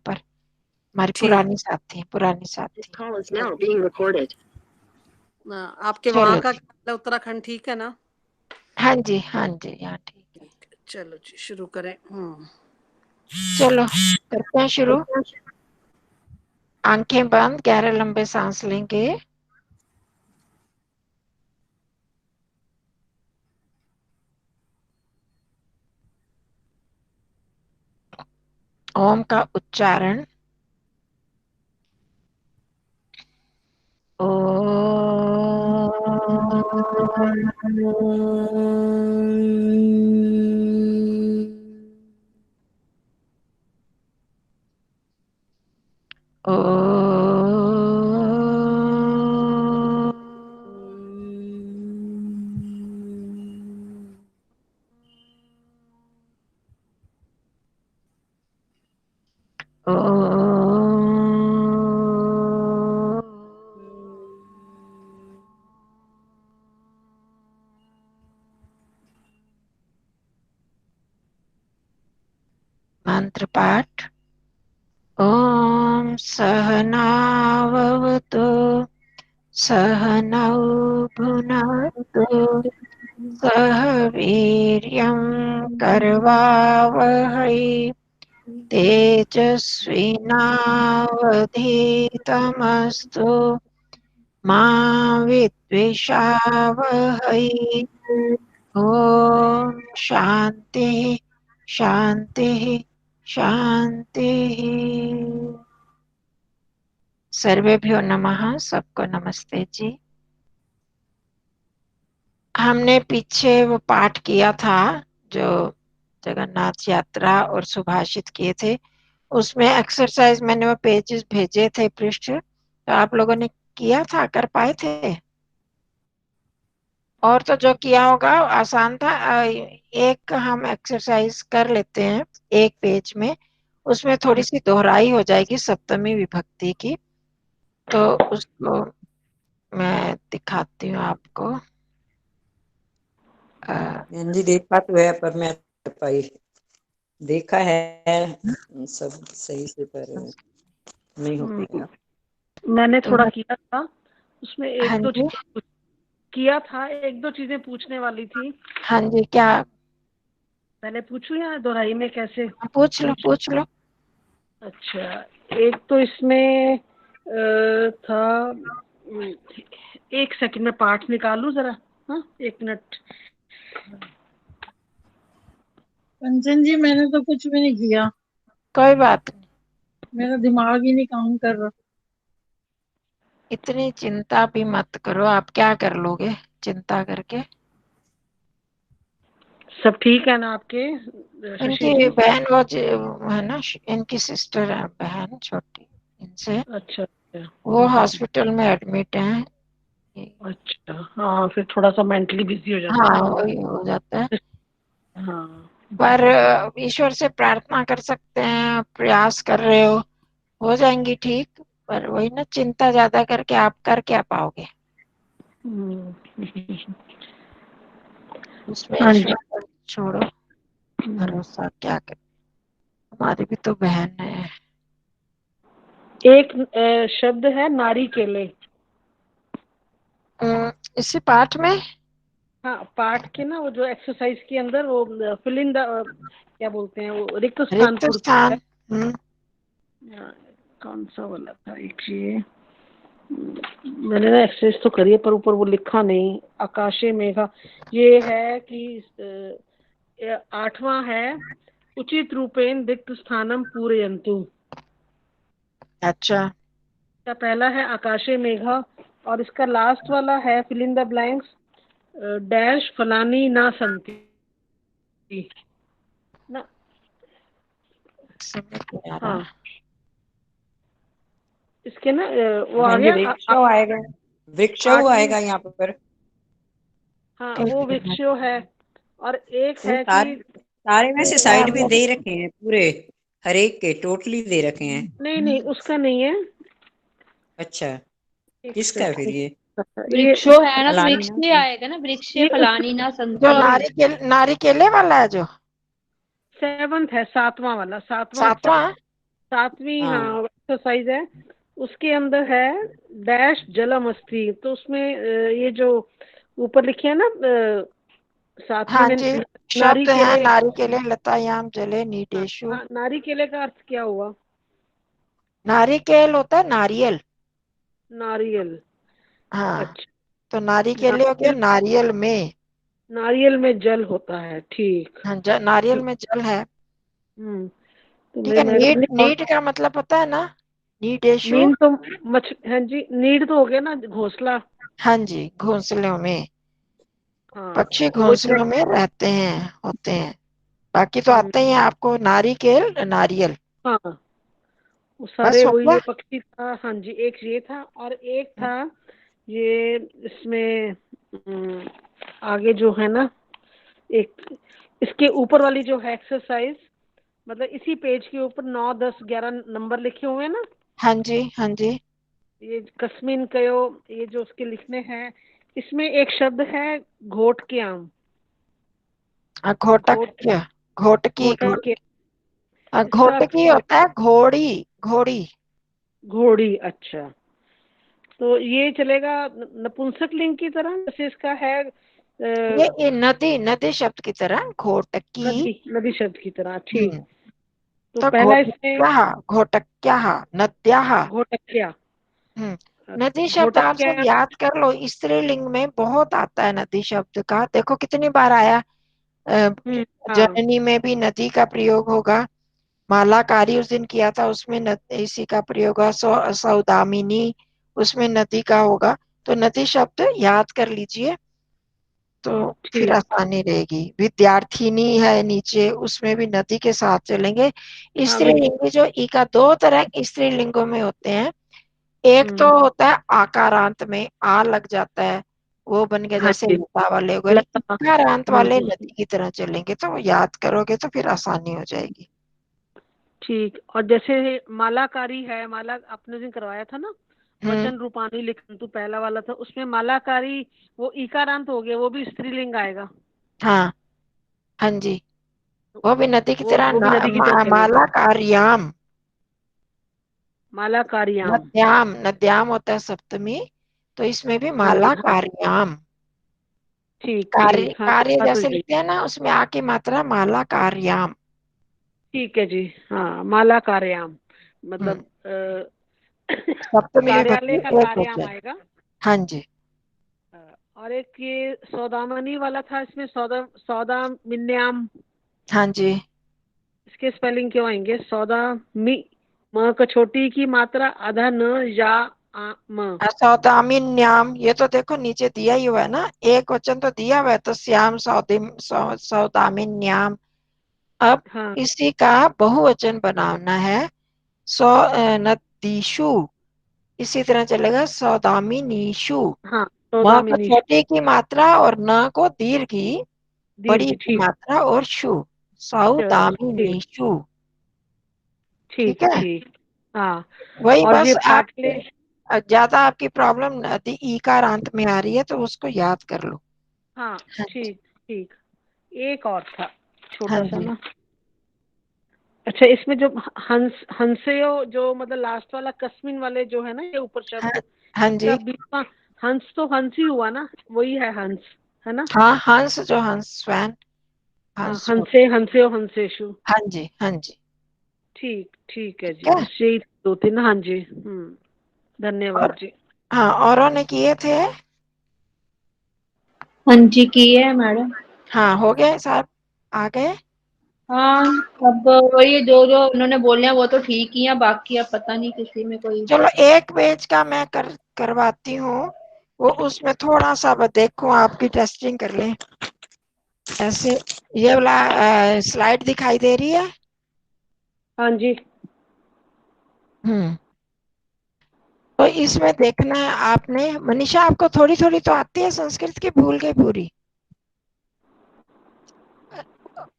पर, हमारी पुरानी साथी। आपके वहाँ का उत्तराखंड ठीक है ना? हाँ जी यहाँ ठीक है। चलो जी शुरू करें। चलो करते हैं शुरू। आंखें बंद, गहरे लंबे सांस लेंगे। ओम का उच्चारण। मंत्र पाठ। ओम सहनाववतु सहनौ भुनक्तु सह वीर्यं करवावहै तेजस्विनावधीतमस्तु मा विद्विषावहै। ओम शांति शांति शांति। सर्वेभ्यो नमः। सबको नमस्ते जी। हमने पीछे वो पाठ किया था जो जगन्नाथ यात्रा और सुभाषित किए थे, उसमें एक्सरसाइज मैंने वो पेजेस भेजे थे, पृष्ठ, तो आप लोगों ने किया था, कर पाए थे? और तो जो किया होगा आसान था। एक हम एक्सरसाइज कर लेते हैं एक पेज में, उसमें थोड़ी सी दोहराई हो जाएगी सप्तमी विभक्ति की, तो उसको मैं दिखाती हूँ आपको। जी देखा तो है पर मैं पाई देखा है सब सही से, पर नहीं हो पाएगा। मैंने थोड़ा किया था उसमें, हाँ एक दो जी चीजें किया था, एक दो चीजें पूछने वाली थी। हाँ जी, क्या पहले पूछूं या दोहराई में कैसे? पूछ लो। अच्छा, एक तो इसमें था, एक सेकंड में पाठ निकालूं जरा। हाँ, एक मिनट। कंचन जी मैंने तो कुछ भी नहीं किया, कोई बात नहीं, मेरा दिमाग ही नहीं काम कर रहा। इतनी चिंता भी मत करो, आप क्या कर लोगे चिंता करके। सब ठीक है ना आपके? इनकी बहन वो है ना, इनकी सिस्टर है बहन छोटी, इनसे अच्छा वो हॉस्पिटल में एडमिट है। अच्छा, हाँ फिर थोड़ा सा मेंटली बिजी हो जाता हाँ है ना। वही हो जाता है। हाँ, पर ईश्वर से प्रार्थना कर सकते हैं, प्रयास कर रहे हो जाएंगी ठीक। पर वही ना, चिंता ज्यादा करके आप कर क्या पाओगे, उसमें ईश्वर पर छोड़ो भरोसा, क्या कर। हमारी भी तो बहन है। एक शब्द है नारी केले। इसी पाठ में, हाँ, पाठ के ना वो जो एक्सरसाइज के अंदर वो फिल इन द, क्या बोलते हैं वो, रिक्त स्थान रिक्त पूर्ति है। स्थान। कौन सा वाला था एक ये, मैंने ना एक्सरसाइज तो करी है पर ऊपर वो लिखा नहीं। आकाशे मेघा, ये है कि 8वां है, उचित रूपेण रिक्त स्थानम पूरयन्तु। अच्छा, इसका पहला है आकाशे मेघा, और इसका लास्ट वाला है fill in the blanks, dash फलानी ना संति ना। हाँ, इसके ना वो आ गया आएगा, वृक्षो आएगा यहाँ पर। हाँ, वो वृक्षो है। और एक है कि सारे में से साइड में दे रखे हैं पूरे, हर एक के टोटली दे रखे हैं। नहीं उसका नहीं है। अच्छा, किसका है फिर ये? वृक्षो है ना, तो वृक्ष ही आएगा ना, वृक्ष फलानी ना संति। जो नारिकेले वाला है, जो 7वां है, 7वां वाला, 7वां सातवां। 7वीं हाँ हाँ एक्सरसाइज है, उसके अंदर है डैश जलम अस्ति। तो उसमें ये जो ऊपर लिखे है ना 7वीं हाँ में जी, नारी शब्द है केले। नारिकेले लतायाम जले हाँ, नीडेषु। हाँ, नारी केले का अर्थ क्या हुआ? नारिकेल होता है नारियल। नारियल। हाँ, अच्छा, तो नारिकेले हो गया नारियल, नारियल में। नारियल में जल होता है, ठीक। हाँ, नारियल में जल है। हम्म। तो ठीक है, मैं नीट अपनी नीट का मतलब पता है ना, नीडेषु। नींद तो हाँ जी, नीड तो हो गया ना, घोंसला। हाँ जी, घोंसलों में, हाँ, पक्षी तो वो घोंसलों में रहते हैं, होते हैं। बाकी तो हम्म, आते ही हैं आपको, नारिकेल नारियल। हाँ, वो सारे बस हो वही गया। ये पक्षी था। हाँ जी, एक ये था और एक था ये इसमें आगे जो है ना, एक इसके ऊपर वाली जो है एक्सरसाइज, मतलब इसी पेज के ऊपर 9, 10, 11 नंबर लिखे हुए हैं ना। हाँ जी, हाँ जी। ये कस्मिन कयो, ये जो उसके लिखने हैं, इसमें एक शब्द है घोट के आम। घोटक घोट क्या? घोटकी घोटा के, इसका अर्थ घोटकी क्या है? होता है घोड़ी, घोड़ी। घोड़ी, अच्छा। तो ये चलेगा नपुंसक लिंग की तरह, जैसे इसका है ये नदी, नदी शब्द की तरह घोटकी। नदी, नदी शब्द की तरह, ठीक। हम्म। तो तो पहला इसमें घोटक्याः, घोटक्याः, नद्याः। घोटक्या। हम्म। नदी शब्द आप घोटक्या, सब याद कर लो, स्त्रीलिंग में बहुत आता है नदी शब्द का, देखो कितनी बार आया। अ, हाँ, जननी में भी नदी का प्रयोग होगा। मालाकारी उस दिन किया था, उसमें इसी का प्रयोग होगा। सौदामिनी, उसमें नदी का होगा। तो नदी शब्द याद कर लीजिए, तो फिर ठीक। आसानी रहेगी। विद्यार्थिनी है नीचे, उसमें भी नदी के साथ चलेंगे। हाँ, स्त्रीलिंग जो ई का दो तरह स्त्रीलिंगों में होते हैं। एक तो होता है आकारांत में आ लग जाता है, वो बन गया हाँ जैसे जी, लता वाले, अगर लता। इकारांत वाले नदी की तरह चलेंगे तो वो याद करोगे तो फिर आसानी हो जाएगी। ठीक। और जैसे मालाकारी है, माला आपने दिन करवाया था ना, हम्म। वचन रूपानी लिखन तो पहला वाला था, उसमें मालाकारी वो इकारांत हो गया, वो भी स्त्रीलिंग आएगा। हाँ, हाँ जी, वो भी नदी की तरह वो भी नदी की तरह चलेगा। माला कार्याम। मालाकारियाम। नद्याम, नद्याम होता है सप्तमी, तो इसमें भी हाँ जी, माला हाँ, कार्याम। ठीक कार्य, ठीक, हाँ कार्य बात हो जैसे गई। लिखते हैं ना, उसमें आ की मात्रा माला कार्याम। ठीक है जी, हाँ, मालाकार्याम, हम्म। मतलब सप्तमी कार्यालय विभक्ति का एक कार्याम वचन। आएगा। हाँ जी। और एक ये सौदामनी वाला था, इसमें सौदामिन्याम, हाँ जी। इसके स्पेलिंग क्यों आएंगे? सौदा मी, म का छोटी की मात्रा आधा न या म। सौदामिन्याम, ये तो देखो नीचे दिया ही हुआ है ना, एक वचन तो दिया हुआ है, तो श्याम सौदामिन्याम। अब हाँ, इसी का बहुवचन बनाना है। नदीशु, इसी तरह चलेगा सौदामिनीशु। हाँ, म को सौदामिनी। छोटे की मात्रा और न को दीर्घी, बड़ी दीर्घ, की ठीक। मात्रा और शु, ठीक सौदामिनीशु। ठीक ठीक है, ठीक। हाँ, वही और ये बस आप फाटले। ज्यादा आपकी प्रॉब्लम नदी ईकार अंत में आ रही है तो उसको याद कर लो। हाँ, हाँ जी। ठीक ठीक। एक और था हाँ छोटा सा जी। ना। अच्छा, इसमें जो हंसयो, जो मतलब लास्ट वाला कस्मिन वाले जो है ना, ये ऊपर हाँ, शब्द, हाँ इसका जी। बीच हंस, तो हंस ही हुआ ना, वही है हंस, है ना। हाँ, हंस जो हंस स्वैन, हाँ, हंस जो। हंसे, हंसे और हंसेशु। हाँ जी, हाँ जी। ठीक ठीक है ठीक जी, है। बस यही 2, 3। हाँ जी, और धन्यवाद जी। हाँ, औरों ने किए थे। हाँ जी, की है मैडम। हाँ, हो गए साहब, आ गए। हाँ, अब वही जो जो उन्होंने बोले हैं वो तो ठीक ही है, बाकी अब पता नहीं किसी में कोई। चलो एक पेज का मैं करवाती हूँ, वो उसमें थोड़ा सा देखो, आपकी टेस्टिंग कर लें ऐसे। ये वाला स्लाइड दिखाई दे रही है। हाँ जी, हम्म। तो इसमें देखना है आपने, मनीषा आपको थोड़ी थोड़ी तो आती है संस्कृत की, भूल गई पूरी?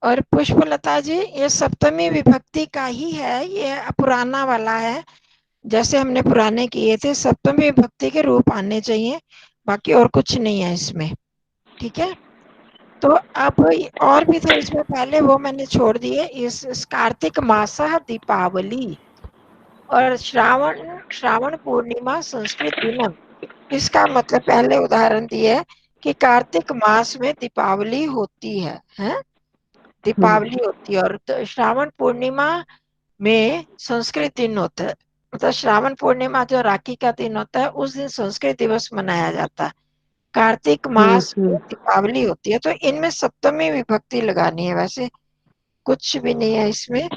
और पुष्पलता जी, ये सप्तमी विभक्ति का ही है, ये पुराना वाला है, जैसे हमने पुराने किए थे, सप्तमी विभक्ति के रूप आने चाहिए, बाकी और कुछ नहीं है इसमें। ठीक है, तो अब और भी था इसमें, पहले वो मैंने छोड़ दिए। इस कार्तिक मास दीपावली, और श्रावण श्रावण पूर्णिमा संस्कृत दिनम, इसका मतलब पहले उदाहरण दिया है कि कार्तिक मास में दीपावली होती है, हैं? दीपावली होती है और तो श्रावण पूर्णिमा में संस्कृत दिन होता है, मतलब श्रावण पूर्णिमा जो राखी का दिन होता है उस दिन संस्कृत दिवस मनाया जाता है। कार्तिक मास में दीपावली होती है, तो इनमें सप्तमी विभक्ति लगानी है, वैसे कुछ भी नहीं है इसमें।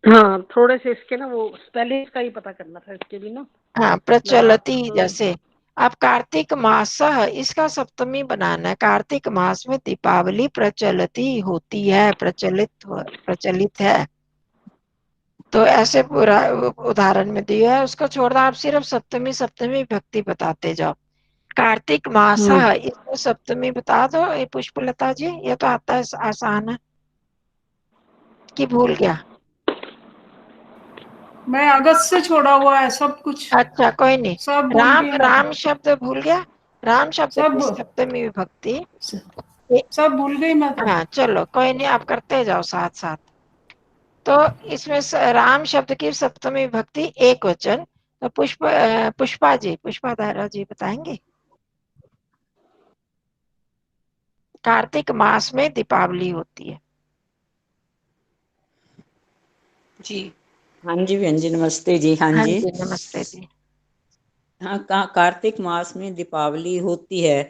हाँ, थोड़े से इसके ना वो स्पेलिंग का ही पता करना था इसके भी ना। हाँ, प्रचलती, जैसे आप कार्तिक मास, इसका सप्तमी बनाना है। कार्तिक मास में दीपावली प्रचलती होती है, प्रचलित है। तो ऐसे पूरा उदाहरण में दिया है, उसको छोड़ना, आप सिर्फ सप्तमी सप्तमी विभक्ति बताते जाओ। कार्तिक मास, इसमें सप्तमी बता दो ये पुष्पलता जी, ये तो आता है, आसान है कि भूल गया? मैं अगस्त से छोड़ा हुआ है सब कुछ, अच्छा कोई नहीं। सब भूल राम, गई मैं राम तो। शब्द भूल गया? राम शब्द की सब सप्तमी विभक्ति? सब भूल गई मैं तो। हाँ चलो कोई नहीं, आप करते जाओ साथ साथ। तो इसमें राम शब्द की सप्तमी विभक्ति एक वचन। तो पुष्पा दारा जी बताएंगे। कार्तिक मास में दीपावली होती है। जी हाँ जी, बहन जी नमस्ते जी। हाँ हाँ जी, जी नमस्ते जी। हाँ कार्तिक मास में दीपावली होती है,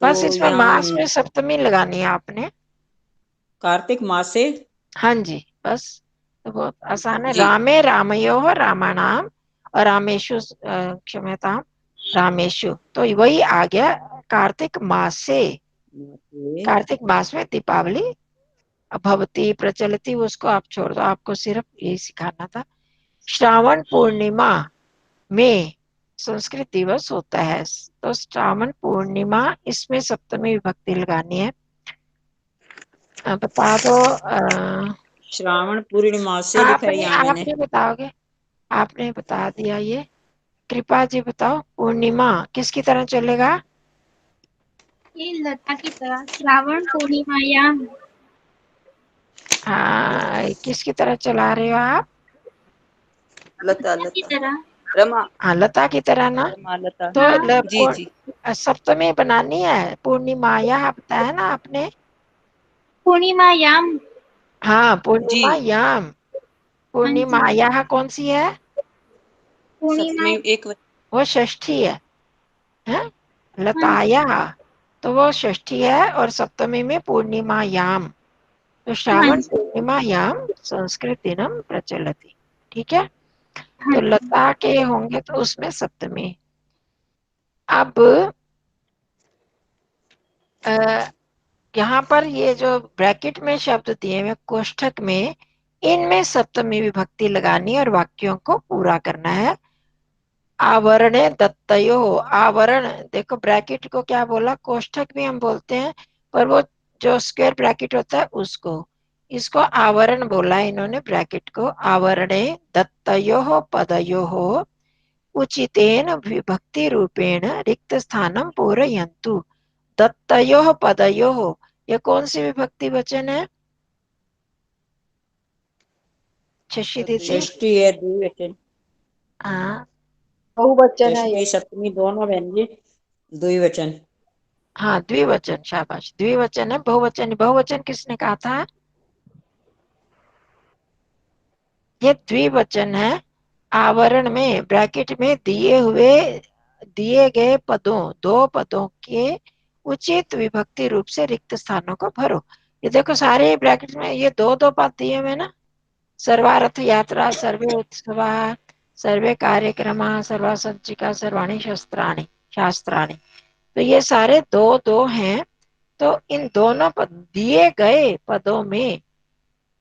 बस तो इसमें यहाँ मास में सप्तमी लगानी है आपने। कार्तिक मास से। हाँ जी, बस तो बहुत आसान है। जी रामे रामयो रामाणाम और रामेशु, क्षम्यताम, रामेशु, तो वही आ गया कार्तिक मास से। कार्तिक मास में दीपावली भवती प्रचलती, उसको आप छोड़ दो, आपको सिर्फ यही सिखाना था। श्रावण पूर्णिमा में संस्कृत दिवस होता है, तो श्रावण पूर्णिमा, इसमें सप्तमी विभक्ति लगानी है। बता दो। श्रावण पूर्णिमा से लिखा है आपने यहाँ मैंने। आपने बताओगे? आपने बता दिया ये। कृपा जी बताओ, पूर्णिमा किसकी तरह चलेगा? ये लता की तरह श्रावण पूर्णिमा या हाँ, किसकी तरह चला रहे हो आप? लता लता की लता तरह। रमा, हाँ, लता की तरह ना। रमा लता। तो हाँ, जी जी सप्तमी बनानी है, पूर्णिमा यह बताया ना आपने। पूर्णिमा याम। हाँ, जी, पूर्णिमा याम। हाँ पूर्णिमा जी, यह कौन सी है? पूर्णिमा। सप्तमी एक वो षष्ठी है? हाँ जी, लताया, तो वो षष्ठी है, और सप्तमी में पूर्णिमा याम। तो हाँ श्रावण जी, पूर्णिमा याम संस्कृत दिनम प्रचलति। ठीक है, हाँ तो जी, लता के होंगे तो उसमें सप्तमी। अब यहाँ पर ये जो ब्रैकेट में शब्द दिए हुए कोष्ठक में, इनमें सप्तमी विभक्ति लगानी है और वाक्यों को पूरा करना है। आवरणे दत्तयो, आवरण, देखो ब्रैकेट को क्या बोला, कोष्ठक भी हम बोलते हैं, पर वो जो स्क्वायर ब्रैकेट होता है उसको, इसको आवरण बोला इन्होंने, ब्रैकेट को। आवरणे दत्तयो पदयो उचितेन विभक्ति रूपेण रिक्त स्थानम पूरयन्तु। दत्तयो पदयो, ये कौन सी विभक्ति वचन है शशि दीदी? षष्ठी है, द्विवचन। हाँ बहुवचन है ये। षष्ठी सप्तमी दोनों बहन जी द्विवचन। हाँ, द्विवचन, शाबाश, द्विवचन है। बहुवचन, बहुवचन किसने कहा था? ये द्विवचन है। आवरण में, ब्रैकेट में दिए गए पदों, दो पदों के उचित विभक्ति रूप से रिक्त स्थानों को भरो। ये देखो सारे ब्रैकेट में ये दो दो पद दिए हुए ना, सर्वार्थ यात्रा, सर्वे उत्सव, सर्वे कार्यक्रम, सर्वा संचिका, सर्वाणि शस्त्राणि शास्त्राणि, तो ये सारे दो दो हैं। तो इन दोनों पद, दिए गए पदों में,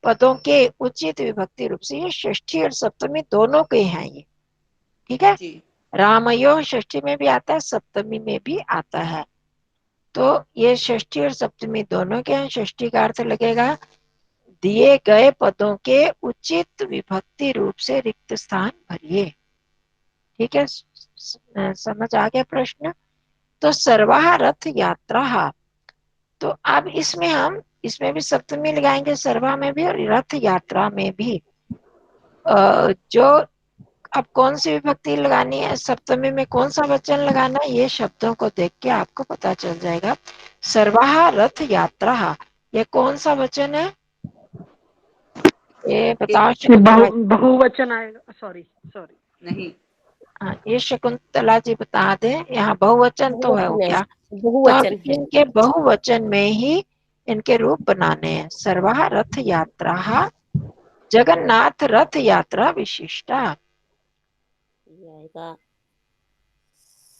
पदों के उचित विभक्ति रूप से, ये षष्ठी और सप्तमी दोनों के हैं ये। ठीक है, जी रामयो षष्ठी में भी आता है, सप्तमी में भी आता है। तो ये षष्ठी और सप्तमी दोनों के हैं। षष्ठी का अर्थ लगेगा दिए गए पदों के उचित विभक्ति रूप से रिक्त स्थान भरिए। ठीक है, समझ आ गया प्रश्न? तो सर्वाह रथ यात्रा, तो अब इसमें भी सप्तमी लगाएंगे, सर्वा में भी और रथ यात्रा में भी। जो अब कौन सी विभक्ति लगानी है, सप्तमी में कौन सा वचन लगाना है, ये शब्दों को देख के आपको पता चल जाएगा। सर्वाहा रथ यात्रा, ये कौन सा वचन है, ये बताओ शकुंतला जी। बहुवचन आएगा, सॉरी नहीं, हाँ, ये शकुंतला जी बता दें, यहाँ बहुवचन तो है हो बहुवचन है, गया, तो अब बहुवचन है। इनके बहुवचन में ही इनके रूप बनाने हैं। सर्वाहा रथ यात्रा, जगन्नाथ रथ यात्रा विशिष्टा। ये आएगा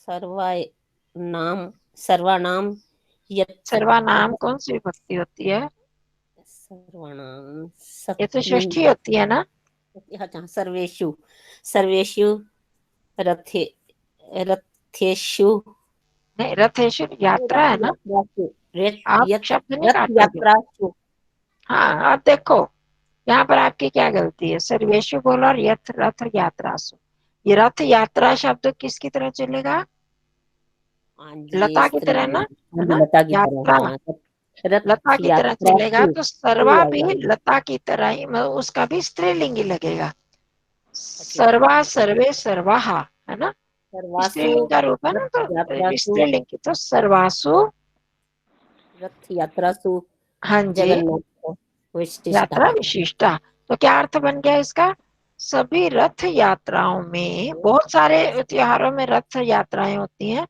सर्वानाम, सर्वानाम यत्, सर्वनाम कौन सी विभक्ति होती है, सर्वनाम ये तो सप्तमी। षष्ठी होती है ना। अच्छा, सर्वेषु, सर्वेषु रथे, रथेषु, नहीं, रथेषु यात्रा है ना, आप शब्द नहीं रथ काटोगे। यात्रासु। हाँ, अब देखो यहाँ पर आपकी क्या गलती है, सर्वेषु बोला और यथ रथ यात्रासु, ये रथ यात्रा शब्द किसकी तरह चलेगा, हाँ लता जी, की तरह ना, है ना, लता की तरह, यात्रा हाँ, रथ लता की तरह चलेगा, यात्रासु तो सर्वा भी आएगा। लता की तरह ही, मतलब उसका भी स्त्रीलिंग ही लगेगा। ठीक है, सर्वा सर्वे सर्वाहा, है ना, सर्वासु स्त्रीलिंग का रूप है ना, रथ तो यात्रासु, स्त्रीलिंग की तो सर्वासु, रथ यात्रासु हाँ जी, जगन्नाथ विशिष्टा। यात्रा विशिष्टा। तो क्या अर्थ बन गया इसका, सभी रथ यात्राओं में, बहुत सारे त्योहारों में रथ यात्राएं होती हैं,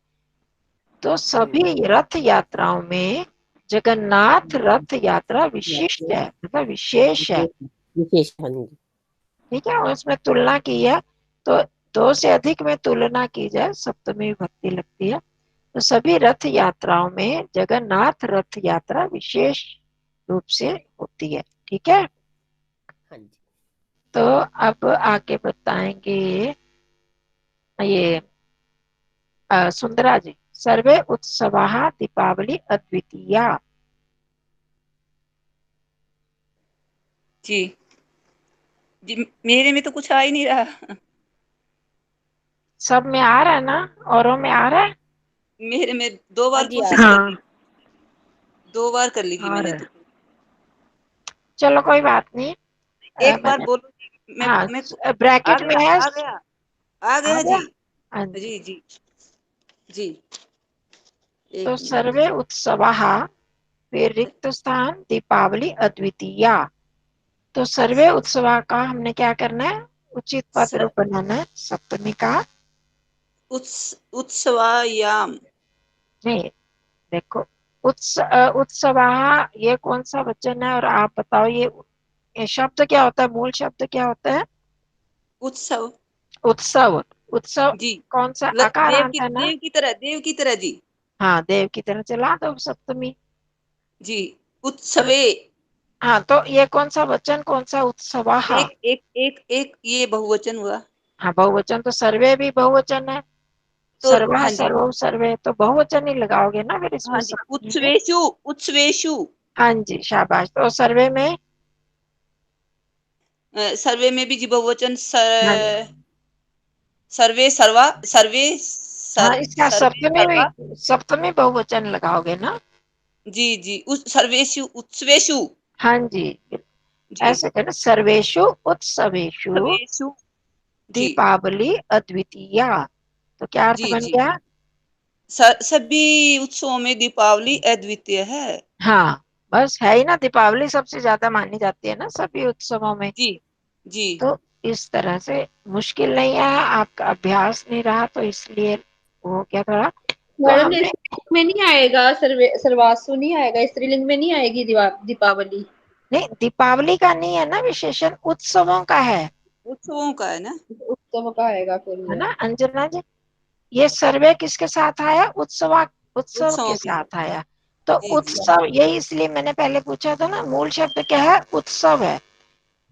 तो सभी रथ यात्राओं में जगन्नाथ रथ यात्रा विशिष्ट है, मतलब विशेष है। विशेष, हाँ जी। ठीक है, और इसमें तुलना की है, तो दो से अधिक में तुलना की जाए सप्तमी विभक्ति लगती है। तो सभी रथ यात्राओं में जगन्नाथ रथ यात्रा विशेष रूप से होती है। ठीक है, हाँ जी, तो अब आगे बताएंगे ये सुंदरा जी, सर्वे उत्सवाः दीपावली अद्वितीया। जी जी, मेरे में तो कुछ आ ही नहीं रहा। सब में आ रहा है ना, औरों में आ रहा है। मेरे में 2 हाँ बार जी, कोशिश कर ली, 2 बार कर ली थी आ मैंने रहा तो। चलो कोई बात नहीं, एक बार मैंने, बोलो, हाँ, मैं आ ब्रैकेट में गया है, आ गया आ आ गया गया, जी। हाँ जी। जी जी जी, तो 1 मिनट। सर्वे उत्सवाः, फिर रिक्त स्थान दीपावली अद्वितीया। तो सर्वे उत्सवा का हमने क्या करना है, उचित पद स- रूप बनाना है सप्तमी का। उत्सवायाम। नहीं, देखो, उत्सवा, ये कौन सा वचन है, और आप बताओ ये शब्द क्या होता है, मूल शब्द क्या होता है, उत्सव, उत्सव, उत्सव जी, कौन सा, आकार आता है ना। देव की तरह जी। हाँ, देव की तरह चला दो सप्तमी। जी, उत्सवे। हाँ, तो ये कौन सा वचन, कौन सा, उत्सवाः। एक एक एक एक ये बहुवचन हुआ, हाँ, बहुवचन तो सर्वे भी बहुवचन है, तो सर्वा हाँ जी, सर्व सर्वे तो बहुवचन ही लगाओगे ना फिर इसमें हाँ जी, सप्तमी में। उत्सवेषु उत्सवेषु। हाँ जी, शाबाश। तो सर्वे में, सर्वे में भी जी बहुवचन, हाँ, सर्वे सर्वा, हाँ, इसका सर्वे सप्तमी सर्वा। में, सप्तमी बहुवचन लगाओगे ना। जी जी, उस सर्वेषु उत्सवेषु। हाँ जी, जी, ऐसे कहना, सर्वेषु उत्सवेषु सर्वेषु। जी दीपावली अद्वितीया। तो क्या अर्थ जी बन जी, गया, सभी उत्सवों में दीपावली अद्वितीय है। हाँ, बस है ही ना, दीपावली सबसे ज्यादा मानी जाती है ना सभी उत्सवों में। जी जी, तो इस तरह से मुश्किल नहीं है, आपका अभ्यास नहीं रहा तो इसलिए हो गया थोड़ा। तो मैडम जी, हमने, स्त्रीलिंग में नहीं आएगा, सर्वासु नहीं आएगा, स्त्रीलिंग में नहीं आएगी दीपावली। नहीं, दीपावली का नहीं है ना विशेषण, उत्सवों का उत्सवों का है ना। उत्सव का आएगा फिर है ये। ना अंजना जी। ये सर्वे किसके साथ आया, उत्सव उत्सवों के के साथ। साथ आया। तो जी जी उत्सव, यही इसलिए मैंने पहले पूछा था ना, मूल शब्द क्या है, उत्सव है।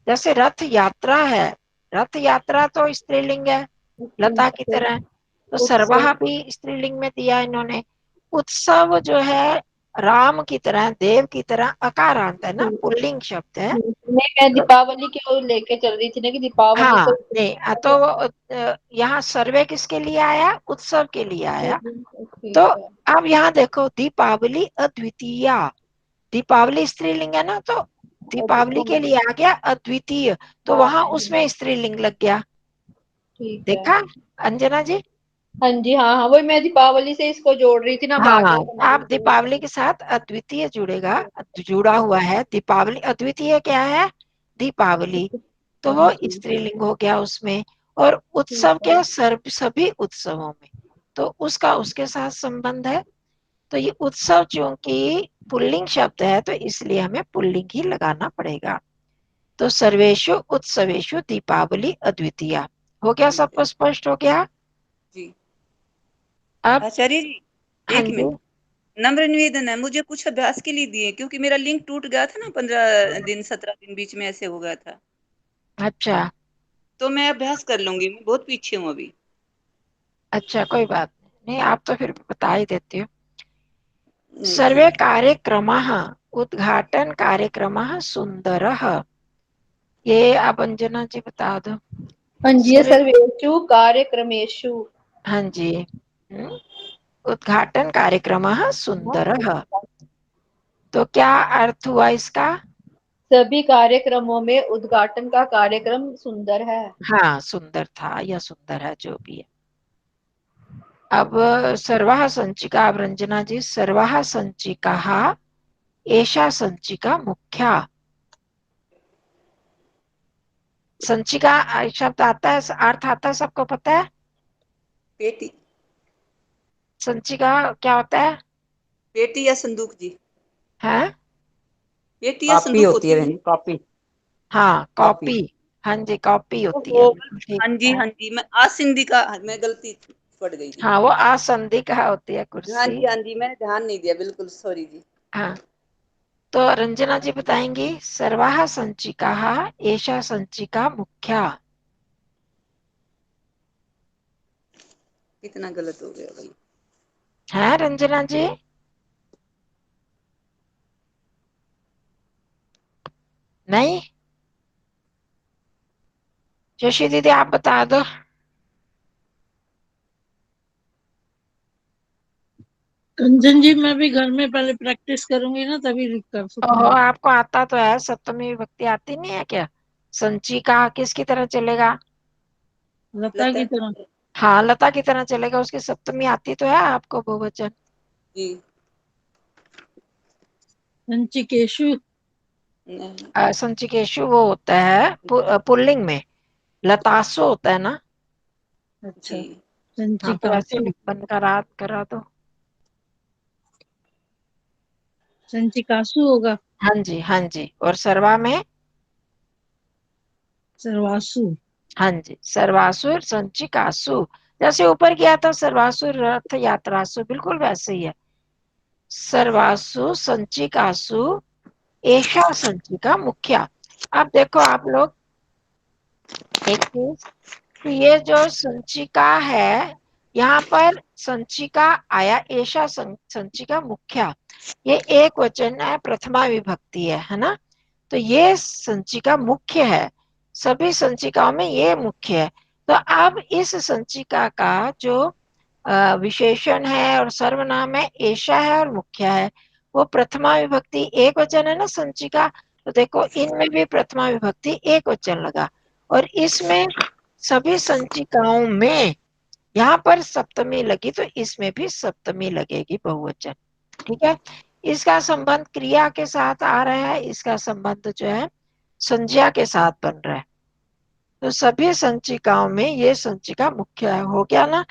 जैसे रथ यात्रा है, रथ यात्रा तो स्त्रीलिंग है, लता की तरह। तो उत्सव सर्वहा भी स्त्रीलिंग में दिया इन्होंने। उत्सव जो है राम की तरह, देव की तरह, अकारांत है ना, पुल्लिंग शब्द है। नहीं, मैं तो दीपावली की ओर लेके चल रही थी ना कि दीपावली हाँ, तो नहीं, तो यहाँ सर्वे किसके लिए आया, उत्सव के लिए आया। तो ठीक है। अब यहाँ देखो, दीपावली अद्वितीय, दीपावली स्त्रीलिंग है ना, तो और दीपावली के लिए आ गया अद्वितीय, तो वहां उसमें स्त्रीलिंग लग गया। ठीक है। देखा अंजना जी? हाँ जी, हाँ हाँ, वही मैं दीपावली से इसको जोड़ रही थी ना, भाग्य हाँ, से मैं आप बिल्कुल नहीं दीपावली समझ। के साथ अद्वितीय जुड़ा हुआ है दीपावली। अद्वितीय क्या है? दीपावली। तो वो जी, स्त्रीलिंग हो गया उसमें। और ठीक उत्सव है। क्या? सभी उत्सवों में, तो उसका उसके साथ संबंध है। तो ये उत्सव चूंकि पुल्लिंग शब्द है तो इसलिए हमें पुल्लिंग ही लगाना पड़ेगा। तो सर्वेषु उत्सवेषु दीपावली अद्वितीया। हो गया? ठीक सबको है स्पष्ट हो गया? जी। अब आचार्य जी, हाँ एक जी, मिनट। नम्र निवेदन है, मुझे कुछ अभ्यास के लिए दिए, क्योंकि मेरा लिंक टूट गया था ना, 15 दिन 17 दिन बीच में ऐसे हो गया था। अच्छा तो मैं अभ्यास कर लूंगी, मैं बहुत पीछे हूँ अभी। अच्छा, कोई बात नहीं, आप तो फिर बता ही देती हो। नहीं जी। सर्वे कार्यक्रमः उद्घाटन कार्यक्रमः सुंदरः। ये आप अंजना जी बता दो। हाँ जी, ये सर्वे, सर्वेषु कार्यक्रमेषु। हाँ जी, उद्घाटन कार्यक्रमः सुंदरः। तो क्या अर्थ हुआ इसका? सभी कार्यक्रमों में उद्घाटन का कार्यक्रम सुंदर है। हाँ, सुंदर था या सुंदर है, जो भी है। अब सर्वाः संचिका, अब रंजना जी, सर्वाः संचिकाः एषा संचिका मुख्या। संचिका शब्द आता है, अर्थ आता है, सबको पता है? पेटी। संचिका क्या होता है? पेटी या संदूक जी। है? पेटी या कॉपी संदूक होती है होती है। बहन, कॉपी। हाँ, कॉपी। कॉपी। हाँ जी, कॉपी होती है, ओहो। बिल्कुल ठीक हाँ जी है। हाँ जी, मैं आसिंदी का, मैं गलती पड़ गई जी। हाँ, वो आसंदी का होती है, हाँ कुर्सी। जी हाँ जी, मैंने ध्यान नहीं दिया, बिल्कुल सॉरी जी। हाँ, तो रंजना जी बताएंगी, सर्वाः संचिकाः एषा संचिका मुख्या। कितना गलत हो गया भाई। है रंजना जी? नहीं? जोशी दीदी आप बता दो। कंचन जी, मैं भी घर में पहले प्रैक्टिस करूंगी ना, तभी लिख कर ओहो, सकूंगी। आपको आता तो है, सप्तमी विभक्ति आती नहीं है क्या? संचिका किसकी तरह चलेगा? लता लता। की तरह। हाँ, लता की तरह चलेगा, उसकी सप्तमी आती तो है आपको, बहुवचन। जी। संचिकेशु। नहीं। संचिकेशु वो होता है पुल्लिंग में, लतासु होता है ना। जी। अच्छा। हाँ, तो ऐसे संचिकासु। बंद करा दो। संचिकासु होगा। हाँ जी, हाँ जी, और सर्वा में? सर्वासु। हाँ जी, सर्वासुर संचिकासु। जैसे ऊपर किया था सर्वासुर रथ यात्रासु, बिल्कुल वैसे ही है। सर्वासु संचिकासु एषा संचिका मुख्या। अब देखो आप लोग एक चीज, तो ये जो संचिका है, यहाँ पर संचिका आया, एषा संचिका मुख्या, ये एक वचन है, प्रथमा विभक्ति है ना। तो ये संचिका मुख्य है, सभी संचिकाओं में ये मुख्य है। तो अब इस संचिका का जो विशेषण है और सर्वनाम है, एषा है और मुख्य है, वो प्रथमा विभक्ति एक वचन है ना संचिका। तो देखो इनमें भी प्रथमा विभक्ति एक वचन लगा, और इसमें सभी संचिकाओं में यहाँ पर सप्तमी लगी, तो इसमें भी सप्तमी लगेगी, बहुवचन। ठीक है? इसका संबंध क्रिया के साथ आ रहा है, इसका संबंध जो है संज्ञा के साथ बन रहा है। तो सभी संचिकाओं में ये संचिका मुख्य है। हो गया ना?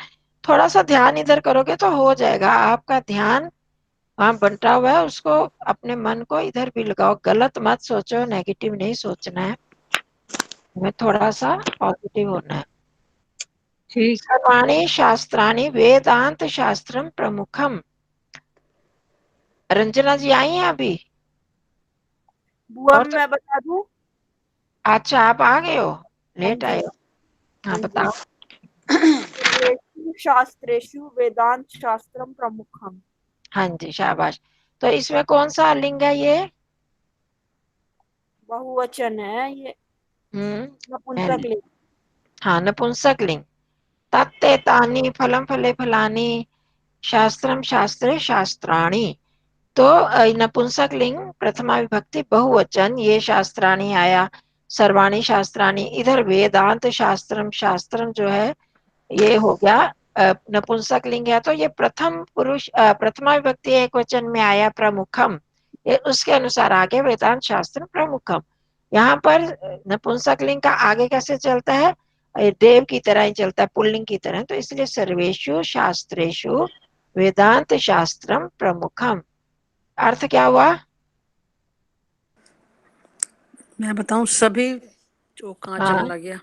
थोड़ा सा ध्यान इधर करोगे तो हो जाएगा। आपका ध्यान वहां बंटा हुआ है, उसको, अपने मन को इधर भी लगाओ। गलत मत सोचो, नेगेटिव नहीं सोचना है, हमें थोड़ा सा पॉजिटिव होना है। ठीक। सर्वाणि शास्त्राणि वेदांत शास्त्रम प्रमुखम। रंजना जी आई हैं अभी? बुआ और तो मैं बता दूं। अच्छा, आप आ गए हो, हाँ लेट जी। आए हो। हाँ, हाँ जी। बताओ। सर्वेषु शास्त्रेषु वेदांत शास्त्रम प्रमुखम। हाँ जी, शाबाश। तो इसमें कौन सा लिंग है ये? बहुवचन है ये, नपुंसक पहले, लिंग। हाँ, नपुंसक लिंग। तत्ते तानि फलम फले फलानि शास्त्रम शास्त्रे शास्त्राणि। तो नपुंसक लिंग प्रथमा विभक्ति बहुवचन, ये शास्त्राणि आया, सर्वाणी शास्त्राणी। इधर वेदांत शास्त्रम, शास्त्रम जो है ये हो गया नपुंसक लिंग है, तो ये प्रथम पुरुष प्रथमा विभक्ति एक वचन में आया प्रमुखम, ये उसके अनुसार आगे वेदांत शास्त्र प्रमुखम। यहाँ पर नपुंसक लिंग का आगे कैसे चलता है, देव की तरह ही चलता है, पुल्लिंग की तरह, तो इसलिए सर्वेषु शास्त्रेषु वेदांत शास्त्रम प्रमुखम। अर्थ क्या हुआ? मैं बताऊं, सभी जो कहाँ हाँ चला गया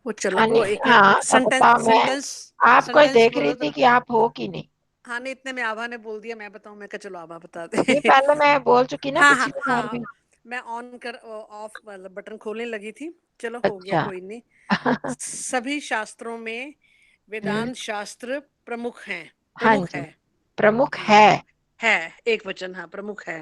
वो चला, वो एक हाँ सेंटेंस बताओ, मैं सेंटेंस आपको सेंटेंस देख रही बोलो थी तो। कि आप हो कि नहीं। हाँ नहीं, इतने में आभा ने बोल दिया, मैं बताऊं, मैं कहा चलो आभा बता दे। नहीं पहले मैं बोल चुकी ना हाँ हाँ पिछली बार हाँ, भी। मैं ऑन कर ऑफ मतलब बटन खोलने लगी थी, चलो हो गया, अच्छा कोई नहीं। सभी शास्त्रों में वेदांत शास्त्र प्रमुख हैं, हाँ प्रमुख जी, है। प्रमुख है। है एक वचन, हाँ प्रमुख है।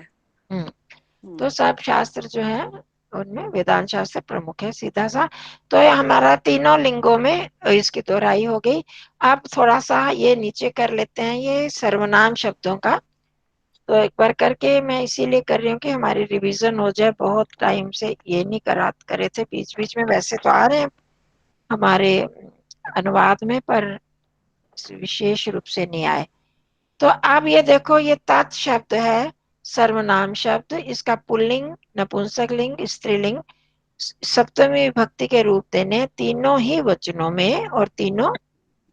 तो सब शास्त्र जो है उनमें वेदांत शास्त्र प्रमुख है, सीधा सा। तो ये हमारा तीनों लिंगों में इसकी दोहराई हो गई। अब थोड़ा सा ये नीचे कर लेते हैं ये सर्वनाम शब्दों का। तो एक बार करके मैं इसीलिए कर रही हूँ कि हमारी रिवीजन हो जाए, बहुत टाइम से ये नहीं करे थे बीच बीच में, वैसे तो आ रहे हैं हमारे अनुवाद में पर विशेष रूप से नहीं आए। तो अब ये देखो, ये तत् शब्द है सर्वनाम शब्द, इसका पुल्लिंग, नपुंसक लिंग, स्त्रीलिंग, सप्तमी विभक्ति के रूप देने तीनों ही वचनों में और तीनों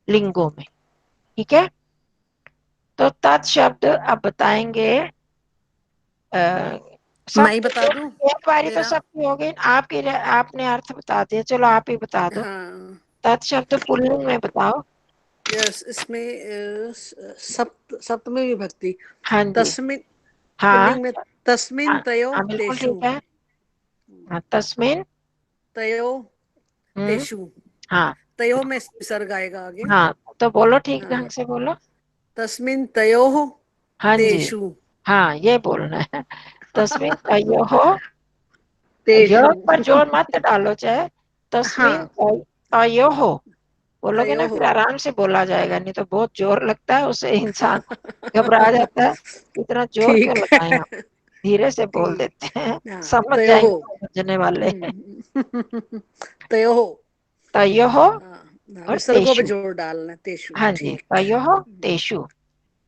लिंगों में। ठीक है, तो तत् शब्द अब बताएंगे। मैं ही सब बता दूं एक बारी तो मेरा। सबकी हो गई, आपकी आपने अर्थ बता दिया, चलो आप ही बता दो। हाँ तत् शब्द पुल्लिंग में बताओ। यस, इसमें सप्तमी विभक्ति, हाँ जी, तस्मिन, हाँ पुल्लिंग में तस्मिन हाँ, तयो हाँ बिल्कुल तेषु, ठीक है। हाँ, तस्मिन, तयो तेषु, हाँ तयो में विसर्ग आएगा आगे। हाँ, तो बोलो ठीक हाँ, ढंग से बोलो। तस्मिन तयोः हाँ जी, तेषु। हाँ ये बोलना है। तस्मिन तयोः, तेषु। योग पर जोर मत डालो, चाहे तस्मिन हाँ तयोः बोलोगे ना, तयोः। फिर आराम से बोला जाएगा, नहीं तो बहुत जोर लगता है उससे इंसान घबरा जाता है। इतना जोर क्यों ठीक लगाए है, हम, धीरे से बोल ठीक। देते हैं, हाँ समझ तयोः। जाएंगे समझने वाले। तयोः। तयोः हाँ, और विसर्गों पे तेषु, जोर डालना, तेषु, हाँ जी, ठीक। तयोः तेषु।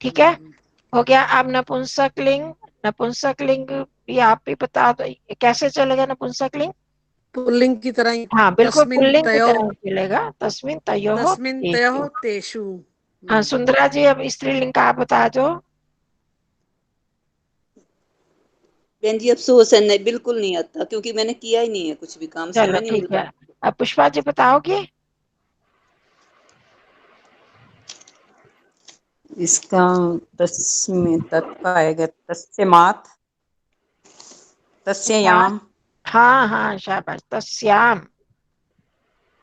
ठीक है, हो गया। अब नपुंसक लिंग, नपुंसक लिंग भी आप ही बता दो कैसे चलेगा नपुंसक लिंग। पुल्लिंग की तरह ही, हाँ बिल्कुल तस्मिन पुल्लिंग की तयोः, तरह चलेगा, तस्मिन तयोः तस्मिन तेषु। तयोः तेषु। हाँ सुंदरा जी, अब स्त्रीलिंग का आप बता दो। बहन जी अफसोस है, नहीं बिल्कुल नहीं आता, क्योंकि मैंने किया ही नहीं है, कुछ भी काम चलो समय नहीं मिल ठीक है, पाता। अब पुष्पा जी बताओगे। इसका तस्में तत्का आएगा, तस्मात्, तस्याम, हाँ हाँ शाबाश, तस्याम।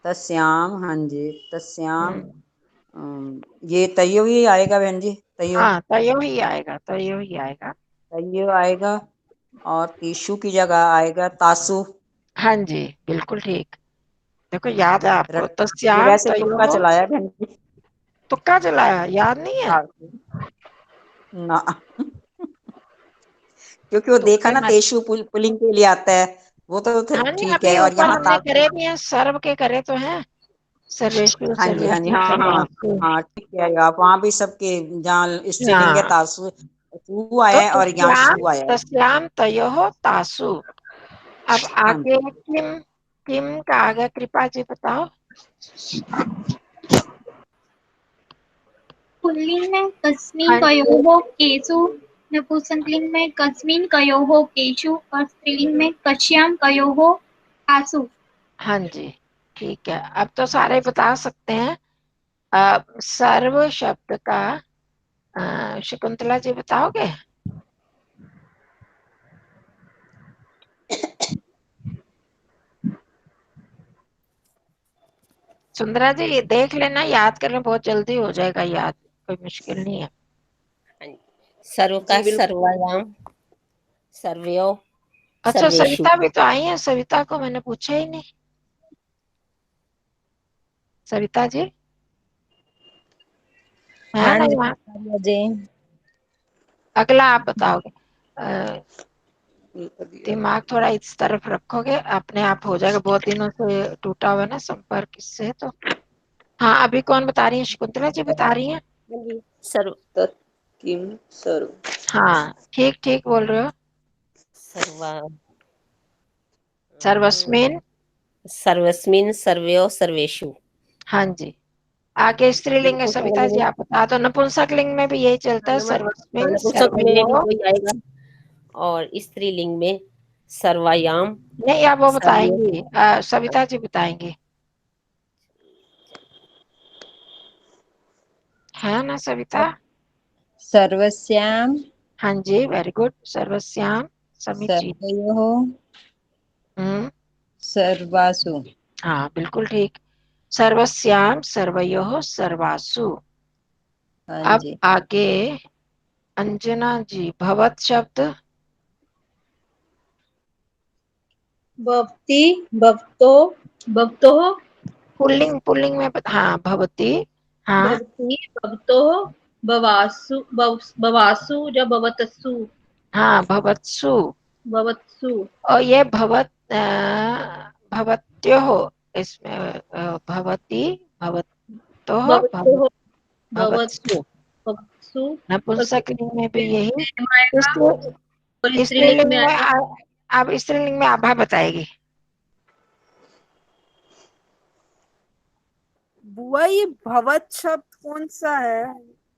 तस्याम, हाँ जी तस्याम। हम्म, ये तयो ही आएगा बहन जी, तयो, हाँ तयो ही आएगा, तयो ही आएगा। तयो आएगा। और तीशु की जगह आएगा तासु। हाँ जी बिल्कुल ठीक, देखो याद है आपको, ये तस्याम वैसे तुक्का तयो। चलाया बहन जी। तुक्का चलाया, याद नहीं है। ना, क्योंकि वो देखा तुक्के ना, मत। तेशु पुलिंग के लिए आता है, वो तो हाँ जी, ठीक अभी है, और ऊपर यहाँ हमने तासु। करे भी हैं, सर्व के करे तो हैं, सर्वेश्वर हाँ जी, हाँ जी, सर्वेश्वर हाँ हाँ सर्वासु। हाँ, ठीक है आप वहां भी सबके, जहाँ स्त्रीलिंग है हाँ, तासु, तू आया तो है और यहाँ शु आया है। तस्याम तयोः तासु। अब हाँ आगे जी, किम, किम का आगे कृपा जी बताओ। पुल्लिंग में कस्मिन हाँ कयोः केषु, नपुंसकलिंग में कस्मिन कयोः केषु और स्त्रीलिंग में कस्याम कयोः तासु। हाँ जी ठीक है, अब तो सारे बता सकते हैं। सर्व शब्द का शकुंतला जी बताओगे। सुंदरा जी ये देख लेना, याद करना बहुत जल्दी हो जाएगा याद, कोई मुश्किल नहीं है। सर्व का जी बिल्कुल। सर्वयाम, सर्वयो, अच्छा सर्वेषु। सविता भी तो आई है, सविता को मैंने पूछा ही नहीं। सविता जी है हाँ ना जी यहाँ। जी। अगला आप बताओगे। दिमाग थोड़ा इस तरफ रखोगे अपने आप हो जाएगा। बहुत दिनों से टूटा हुआ ना संपर्क इससे तो। हाँ, अभी कौन बता रही है? शकुंतला जी बता रही है। सर्व तत् किम सर्व। हाँ, ठीक ठीक बोल रहे हो। सर्वा सर्वस्मिन। सर्वस्मिन् सर्वयो सर्वेषु। हाँ जी। आगे स्त्रीलिंग है सविता जी, आप बता दो। नपुंसक लिंग में भी यही चलता है, सर्वस्मिन नपुंसक में भी सर्वयो। वही आएगा और स्त्रीलिंग में सर्वायाम नहीं, आप वो सर्वयो। बताएंगी, सविता जी बताएंगी, है ना सविता? सर्वस्याम हाँ जी, वेरी गुड। सर्वस्याम समीचीन। सर्वयोः सर्वासु। हाँ, बिल्कुल ठीक। सर्वस्याम सर्वयोः सर्वासु। हाँ अब जी। आगे अंजना जी, भवत शब्द। भवती, भवतो, भवतो, पुल्लिंग, पुल्लिंग में हाँ, भवती। हाँ भवती, भवतो, भवासु, भवासु या भवतसु, हाँ, भवत्सु। भवत्सु, और ये भवत्योः, इसमें भवती, भवतो, भवतो, भवत, भवत्सु। भवत्सु। और नपुंसक लिंग में भी यही। में आएगा और स्त्रीलिंग स्त्रीलिंग में में आएगा। अब स्त्रीलिंग में आभा बताएगी। बुआ ये भवत शब्द कौन सा है?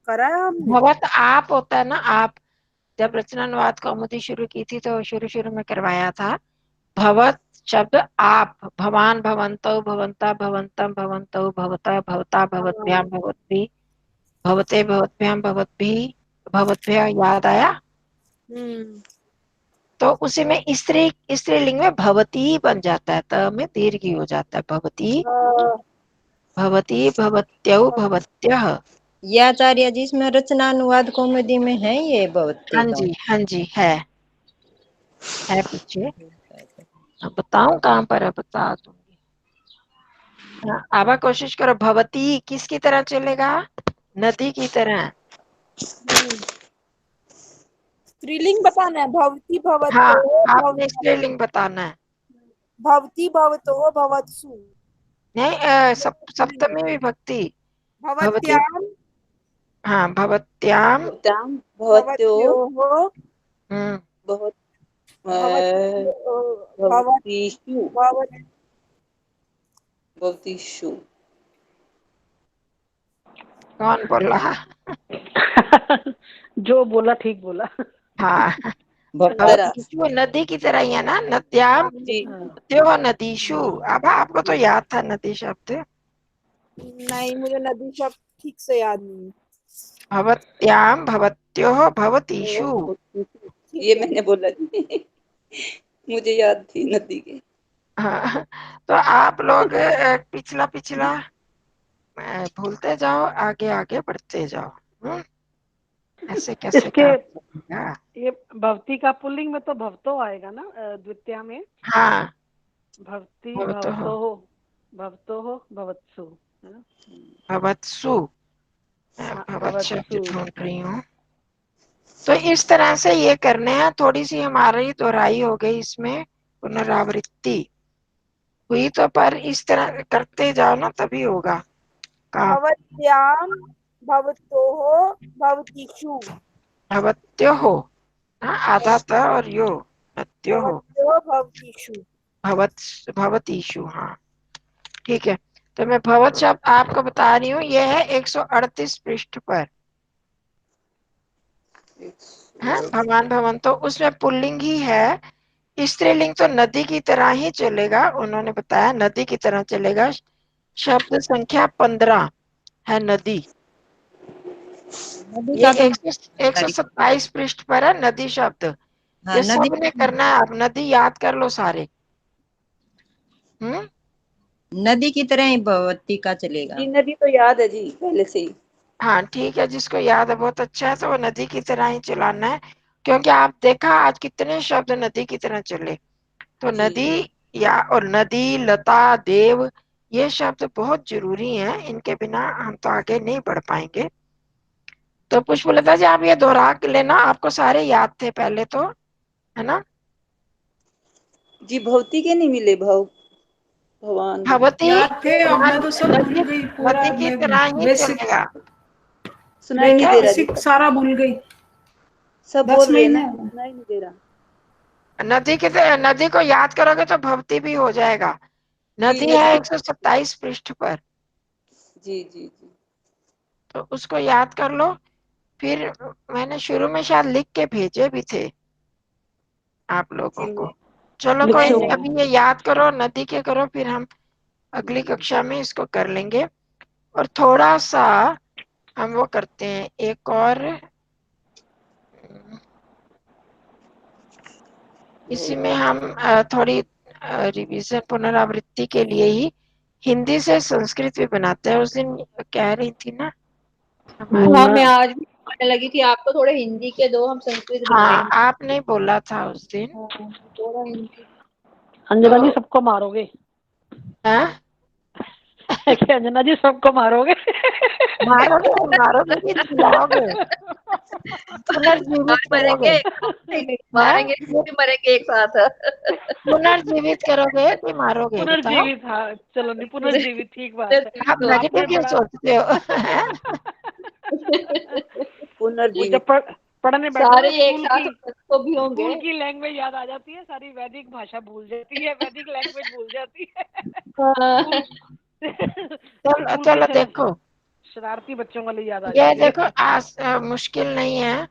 करा है हमने? भवत आप होता है ना, आप। जब रचनानुवाद कौमुदी शुरू की थी तो शुरू शुरू में करवाया था। भवत शब्द आप, भवान भवंतो भवंता भवंतम भवंतो भवता भवता भवत्भ्याम भवद्भिः भवते भवत्भ्याम भवद्भिः भवद्भ्यः, याद आया? तो उसी में स्त्री स्त्रीलिंग में भवती बन जाता है, त में दीर्घ हो जाता है। भवती, भवती, भवत्यौ, भवत्यः। ये आचार्य जी इसमें रचनानुवाद कौमुदी में है ये भवती हाँ का। जी, हाँ जी, है पीछे। अब बताऊं कहाँ पर है, बता दूंगी। हाँ, आभा कोशिश करो। भवती किसकी तरह चलेगा? नदी की तरह। स्त्रीलिंग बताना है। भवती हाँ, भवतो आपने स्त्रीलिंग बताना है। भवती भवतो भवत्सु। नहीं, सप्तमी विभक्ति। भवती, भवत्याम, हाँ, भवत्याम। भवत्याम, भवत्यो, भवत्योः, हम्म, भवत भवत, भवतीषु, भवत, भवतीषु। कौन बोल रहा? जो बोला ठीक बोला। हाँ, भवतरा भवतीषु नदी की तरह ही है ना। नद्याम जी। त्यो नदीषु। अब आपको तो याद था नदी शब्द। नहीं, मुझे नदी शब्द ठीक से याद नहीं। भवत्याम, भवत्योः, भवतीषु। ये मैंने बोला थी। मुझे याद थी नदी के। हाँ, तो आप लोग पिछला पिछला भूलते जाओ, आगे आगे बढ़ते जाओ। ऐसे कैसे इसके काम चलेगा? ये भवती का पुल्लिंग में तो भवतो आएगा ना, द्वितीया में। हाँ, भवती, भवतोः, भवतो, भवतो, भवत्सु, है ना। भवत्सु। हाँ, भवत शब्द भवत्सु। ढूंढ रही हूँ। तो इस तरह से ये करने हैं। थोड़ी सी हमारी दोहराई हो गई, इसमें पुनरावृत्ति हुई तो, पर इस तरह करते जाओ ना तभी होगा काम। भवत्याम, भवतोः, भवतीषु, भवत्योः, हाँ, आधा था और यो नत्योः, भवत्योः, भवतीषु। भवत, भवतीषु। हाँ, ठीक है। तो मैं भवत शब्द आपको बता रही हूँ, ये है 138 पृष्ठ पर है। भगवान भवन तो उसमें पुल्लिंग ही है। स्त्रीलिंग तो नदी की तरह ही चलेगा, उन्होंने बताया नदी की तरह चलेगा। शब्द संख्या 15 है नदी। ये का तो 127 पृष्ठ पर है नदी शब्द। हाँ, ये नदी सबने करना है। आप नदी याद कर लो सारे। नदी की तरह ही भगवती का चलेगा। जी, नदी तो याद है जी पहले से ही। हाँ, ठीक है, जिसको याद है बहुत अच्छा है, तो वो नदी की तरह ही चलाना है। क्योंकि आप देखा आज कितने शब्द नदी की तरह चले। तो नदी या और नदी, लता, देव, ये शब्द बहुत जरूरी हैं। इनके बिना हम तो आगे नहीं बढ़ पाएंगे। तो पुष्पलता जी, आप ये दोहरा के लेना, आपको सारे याद थे पहले तो, है ना? जी भवती के नहीं मिले, भगवान भी भवती याद थे, अब मैं तो सब भूल नदी, गई पूरा। नदी की मैं तरह ही बेसिक चलेगा। सुनाई नहीं दे रहा जी, बेसिक सारा भूल गई। सब 10 बोल रहे हैं ना, महीने सुनाई नहीं दे रहा। नदी को याद करोगे तो भवती भी हो जाएगा। जी नदी है 127 पृष्ठ पर, जी जी जी। तो उसको याद कर लो। फिर मैंने शुरू में शायद लिख के भेजे भी थे आप लोगों जी को। चलो कोई लिखे नहीं, हुए अभी ये याद करो, नदी के करो, फिर हम अगली कक्षा में इसको कर लेंगे। और थोड़ा सा हम वो करते हैं, एक और इसी में हम थोड़ी रिवीजन पुनरावृत्ति के लिए ही हिंदी से संस्कृत भी बनाते हैं। उस दिन कह रही थी ना हमारी, हाँ, मैं आज भी कहने लगी थी आपको थोड़े हिंदी के दो, हम संस्कृत हाँ बनाएंगे। आपने बोला था उस दिन। हाँ, थोड़ा हिंदी। अंजना जी तो सबको मारोगे। हाँ? कि अंजना जी सबको मारोगे। मारोगे, मारोगे कि जिलाओगे, पुनर्जीवित आज मरेंगे करोगे? एक साथ, हैं? मारेंगे भी मरेंगे एक साथ। पुनर्जीवित करोगे कि मारोगे, बताओ। पुनर्जीवित, हाँ चलो नहीं, पुनर्जीवित ठीक बात है। आप पुनर्जीवित नेगेटिव आपने क्यों बड़ा सोचते हो? वो जब पुनर्जीवित। पढ़ने बैठो सारे ना, एक साथ तो भी होंगे। स्कूल की लैंग्वेज याद आ जाती है, सारी वैदिक भाषा भूल जाती है, वैदिक लैंग्वेज भूल जाती है। स्कूल हाँ। चलो स्कूल की चलो देखो, शरारती बच्चों वाली याद आ ये जाती है। देखो मुश्किल नहीं है।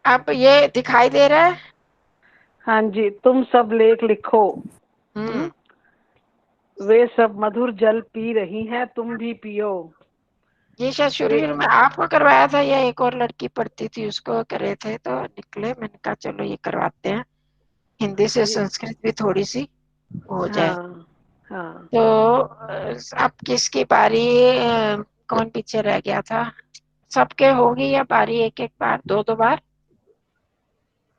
अब ये दिखाई दे रहा है? हाँ जी, तुम सब लेख लिखो। हम्म। वे सब मधुर जल पी रही हैं, तुम भी पियो। ये शायद शुरू वे शुरू में आपको करवाया था, या एक और लड़की पढ़ती थी उसको करे थे तो निकले। मैंने कहा चलो ये करवाते हैं, हिंदी से ये संस्कृत भी थोड़ी सी हो जाए। हाँ हाँ। तो अब किसकी बारी? कौन पीछे रह गया था? सबके होगी या बारी, एक एक बार, दो दो बार?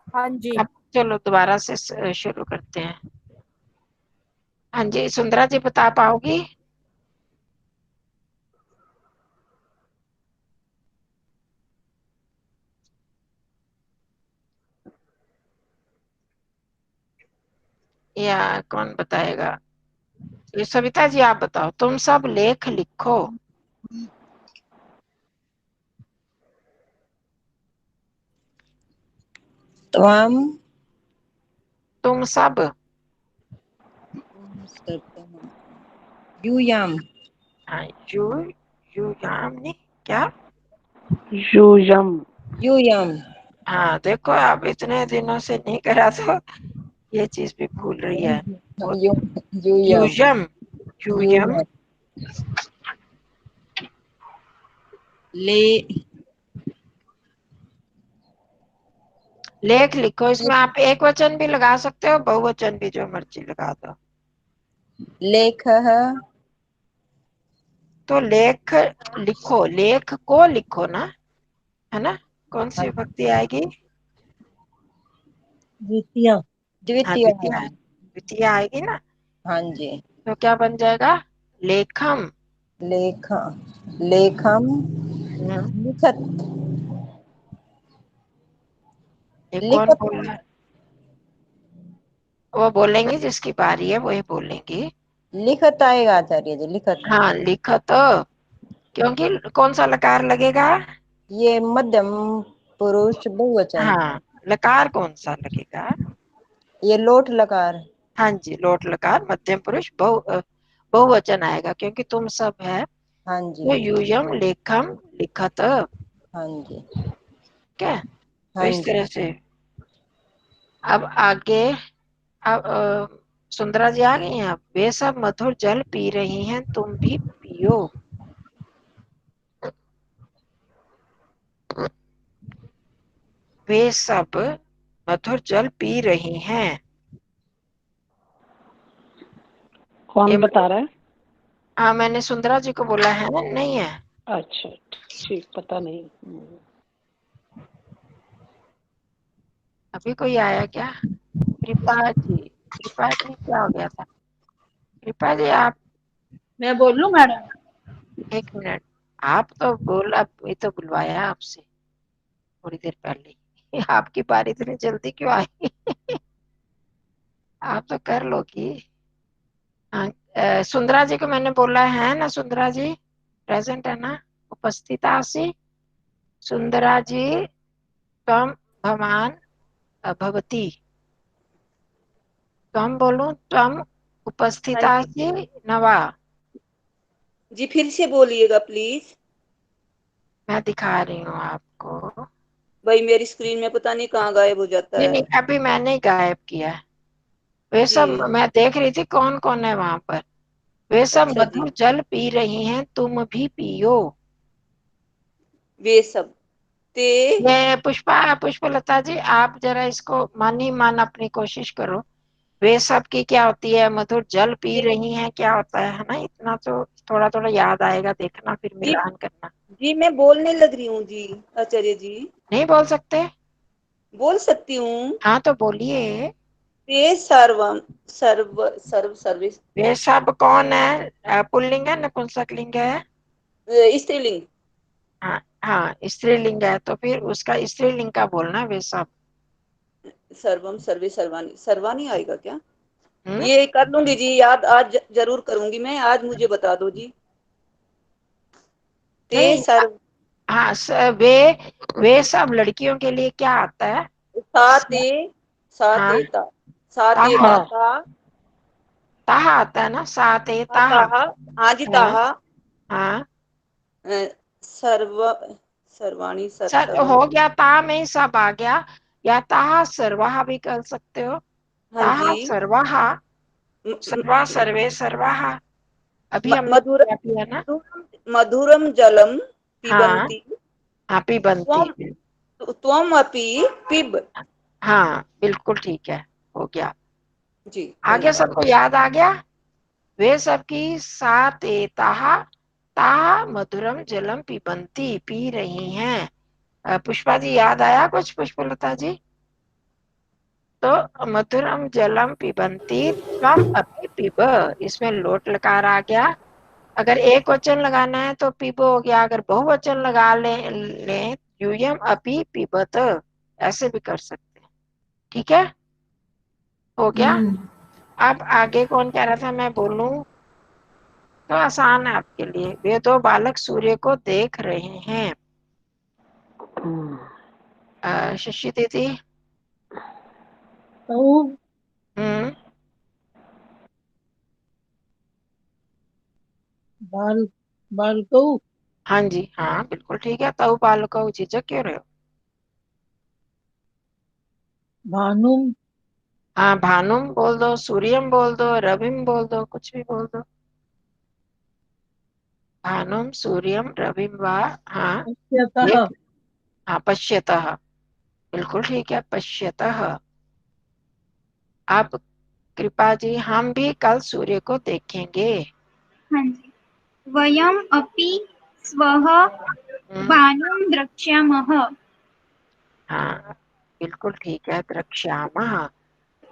हाँ जी। अब चलो दोबारा से शुरू करते हैं। हाँ जी, सुंदरा जी बता पाओगी? या कौन बताएगा? ये सविता जी आप बताओ, तुम सब लेख लिखो। त्वम तुम सब यूयम हाँ, याम नहीं क्या? यूयम। यूयम हाँ देखो, आप इतने दिनों से नहीं करा तो ये चीज भी भूल रही है। यूयम यूयम, यूयम यूयम ले लेख लिखो। इसमें आप एक वचन भी लगा सकते हो, बहुवचन भी, जो मर्जी लगा दो। लेखः तो लेख लिखो, लेख को लिखो ना, है ना? कौन सी विभक्ति आएगी? द्वितीय हाँ द्वितीय द्वितीय, द्वितीय आएगी ना। हाँ जी। तो क्या बन जाएगा? लेखम। लेख लेखम लिखत ये कौन लिखत बोल रहा है? वो बोलेंगी जिसकी बारी है, वो ही बोलेंगी। लिखत आएगा आचार्य जी, लिखत। हाँ लिखत, क्योंकि कौन सा लकार लगेगा? ये मध्यम पुरुष बहुवचन। हाँ, लकार कौन सा लगेगा? ये लोट लकार। हाँ जी, लोट लकार, मध्यम पुरुष बहुवचन आएगा, क्योंकि तुम सब है। हाँ तो जी यूयम लेखम लिखत। हाँ जी क्या? तो हाँ इस जी। तरह से अब आगे, अब सुंदरा जी आ गई हैं। अब वे सब मधुर जल पी रही हैं, तुम भी पियो। वे सब मधुर जल पी रही हैं। ये कौन बता रहा है? हाँ, मैंने सुंदरा जी को बोला है ना, नहीं है? अच्छा ठीक, पता नहीं। अभी कोई आया क्या? कृपा जी, कृपा जी क्या हो गया था? कृपा जी आप मैं बोल लूं मैडम? एक मिनट, आप तो बोल, अब ये तो बुलवाया आपसे थोड़ी देर पहले। आपकी बारी इतनी जल्दी क्यों आई? आप तो कर लोगी। हाँ, सुंदरा जी को मैंने बोला है ना, सुंदरा जी प्रेजेंट है ना, उपस्थित आसी। सुंदरा जी त्वं भवान भवती, त्वं बोलूं, त्वं उपस्थित हाँ जी आसी न वा। जी, फिर से बोलिएगा प्लीज। मैं दिखा रही हूँ आपको। भाई मेरी स्क्रीन में पता नहीं कहाँ गायब हो जाता नहीं है। नहीं, अभी मैंने गायब किया है। वे सब जी मैं देख रही थी कौन कौन है वहां पर। वे सब अच्छा जी, मधुर जल पी रही हैं, तुम भी पियो। वे सब ते ये पुष्पलता जी, आप जरा इसको मन ही मन अपनी कोशिश करो। वे सब की क्या होती है, मधुर जल पी जी, रही हैं, क्या होता है ना, इतना तो थोड़ा थोड़ा याद आएगा, देखना फिर जी मिलान करना। जी मैं बोलने लग रही हूँ जी। आचार्य जी, नहीं बोल सकते? बोल सकती हूँ। हाँ तो बोलिए। ते सर्वम सर्व सर्व सर्विस वे सब कौन है, पुल्लिंग है नपुंसकलिंग है? स्त्रीलिंग। हाँ हाँ, स्त्रीलिंग है, तो फिर उसका स्त्रीलिंग का बोलना वे सब। सर्वम सर्वे सर्वाणी, सर्वाणी आएगा क्या? हम्म। ये कर लूंगी जी, याद आज जरूर करूंगी मैं, आज मुझे बता दो जी। ते नहीं, सर्व हाँ वे सब लड़कियों के लिए क्या आता है? सा स- ते सा हाँ, ते ता सा ते ताहा, ता ता ताहा आता है ना, साते ता ताहा। ताहा। हाँ जी, हाँ ताहा। हाँ, सर्व सर्वाणी सर सर्वम। हो गया, ता में ही सब आ गया। या ताहा सर्वाहा भी कर सकते हो। हाँ ताहा जी। सर्वाहा, म- म- सर्वा सर्वे सर्वाहा। अभी हमने मधुरम क्या किया ना? मधुरम जलम हाँ पिबन्ति हाँ, पिबंती। त्वम त्वम अपि पिब। हाँ बिल्कुल ठीक है, हो गया। जी आगे धन्यवाद। सबको याद आ गया। वे सबकी सात ताहा, ताहा मधुरम जलम पिबंती, पी रही हैं। पुष्पा जी याद आया कुछ, पुष्पलता जी? तो मधुरम जलम पिबंती त्वम अपि पिब, इसमें लोट लकार आ गया। अगर एक वचन लगाना है तो पिबो हो गया, अगर बहुवचन लगा ले यूयम अपि पिबत, ऐसे भी कर सकते हैं। ठीक है, हो गया। अब आगे कौन कह रहा था मैं बोलूं? तो आसान है आपके लिए। वे दो बालक सूर्य को देख रहे हैं। शशि दीदी। तो हम्म। बाल बालको हाँ जी, हाँ बिल्कुल ठीक है। तऊ बालको, झिझक क्यों रहे हो? भानुम हाँ, भानुम बोल दो, सूर्यम बोल दो, रविम बोल दो, कुछ भी बोल दो। भानुम सूर्यम रविम वा। हाँ ये, पश्यतः हाँ पश्यतः, बिल्कुल ठीक है, पश्यतः। आप कृपा जी, हम भी कल सूर्य को देखेंगे। हाँ जी। वयम् अपि स्वः हम्म, भानुं द्रक्ष्यामः। हाँ बिल्कुल ठीक है, द्रक्ष्यामः।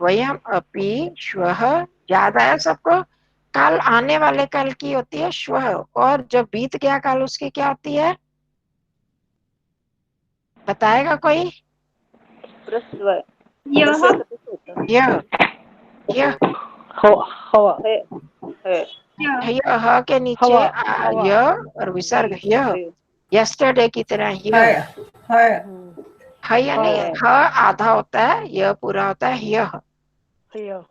वयम अपि श्वः, याद आया सबको? कल आने वाले कल की होती है श्वः, और जो बीत गया कल उसकी क्या होती है, बताएगा कोई? प्रस्व यः प्रस्व का कैसे होता यह, यह, हवा है? है यः यह के नीचे हवा हवा यह और विसर्ग यह, है यस्टरडे की तरह है यह। है है या नहीं? है ह आधा होता है, यह पूरा होता है यह। है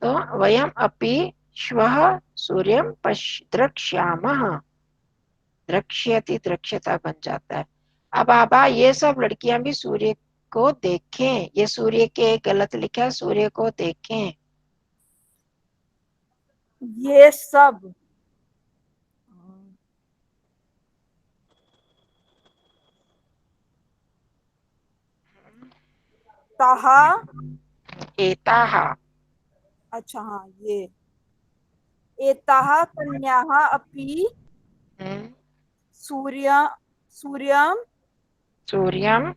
तो वयम अपि श्वः सूर्यम द्रक्ष्यामः, द्रक्ष्यति द्रक्ष्यता बन जाता है। अब आबा ये सब लड़कियां भी सूर्य को देखें, ये सूर्य के गलत लिखा है, सूर्य को देखें। ये सब ताहा। एताः। अच्छा हाँ, ये एताः कन्याः अपि हम्म, सूर्य सूर्यम सूर्यम।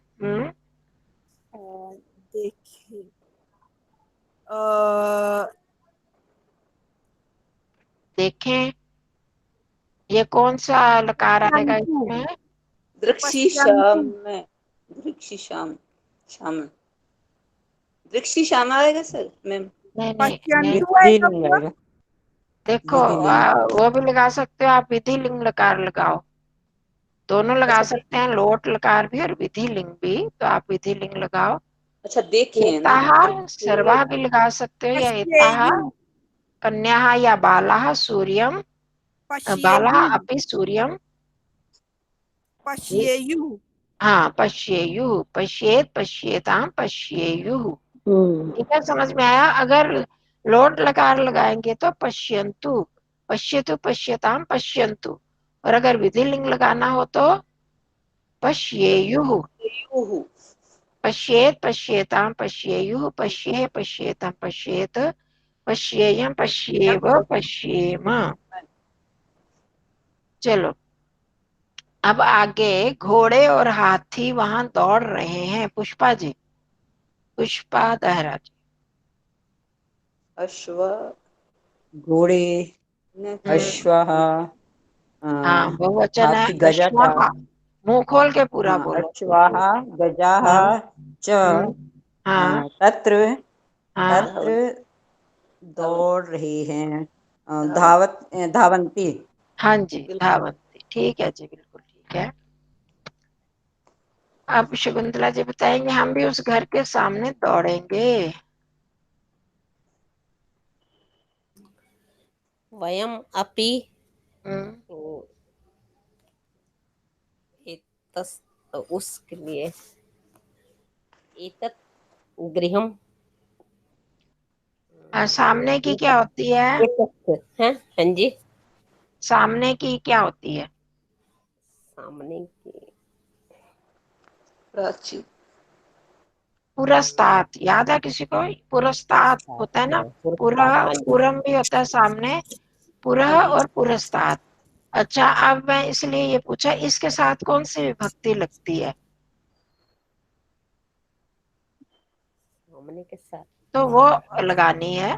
अ, देखिए अ, देखें, ये कौन सा लकार आएगा पश्यन्तु इसमें? दृक्षी पश्यन्तु श्याम में दृक्षी श्याम श्याम दृक्षी श्याम आएगा सर मैम। नहीं नहीं नहीं, पश्यन्तु आएगा विधिलिंग बुआ? आएगा। देखो विधिलिंग। वो भी लगा सकते हो आप, विधि लिंग लकार लगाओ, दोनों लगा अच्छा सकते हैं, लोट लकार भी और विधि लिंग भी, तो आप विधि लिंग लगाओ। अच्छा देखे हैं ना एताहा फिर सर्वा भी लगा सकते हो, या एताहा पश्येयु कन्या या बाला सूर्यम, बाला पश्येयु अपि सूर्यम। पश्येयु। हाँ पश्येयु, पश्येत पश्येताम पश्येयु। हम्म। ठीक है, समझ में आया। अगर लोट लकार लगाएंगे तो पश्यन्तु, पश्यतु पश्यताम पश्यन्तु, और अगर विधि लिंग लगाना हो तो पश्येयु, युहु। पश्येत पश्येताम पश्येयु, पश्ये पश्येताम पश्येत, पश्येयम पश्येव पश्येम। चलो अब आगे घोड़े और हाथी वहां दौड़ रहे हैं। पुष्पा जी, पुष्पा दहरा जी। अश्व घोड़े, न अश्वः, हाँ बहुवचन है, हाथी गजः, अश्वः। मुंह खोल के पूरा बोलो। अश्वाः गजाः हाँ च हाँ तत्र हाँ तत्र दौड़ रही हैं, धावत धावन्ति। हाँ जी, बिल्कुल। धावंती, ठीक है जी, बिल्कुल ठीक है। अब शकुंतला जी बताएंगे, हम भी उस घर के सामने दौड़ेंगे। वयम अपि हम्म, एतस् उसके लिए एतत् गृहम सामने की क्या होती है? एतत् है, हाँ जी, सामने की क्या होती है? सामने की प्राची पुरस्तात, याद है किसी को? पुरस्तात पुरस्कार, होता है ना, हाँ, पुरा पुरस्कार, हाँ जी, पुरम भी होता है सामने, पुरह हाँ जी। और पुरस्तात। अच्छा, अब मैं इसलिए ये पूछा, इसके साथ कौन सी विभक्ति लगती है? सामने के साथ तो वो लगानी है।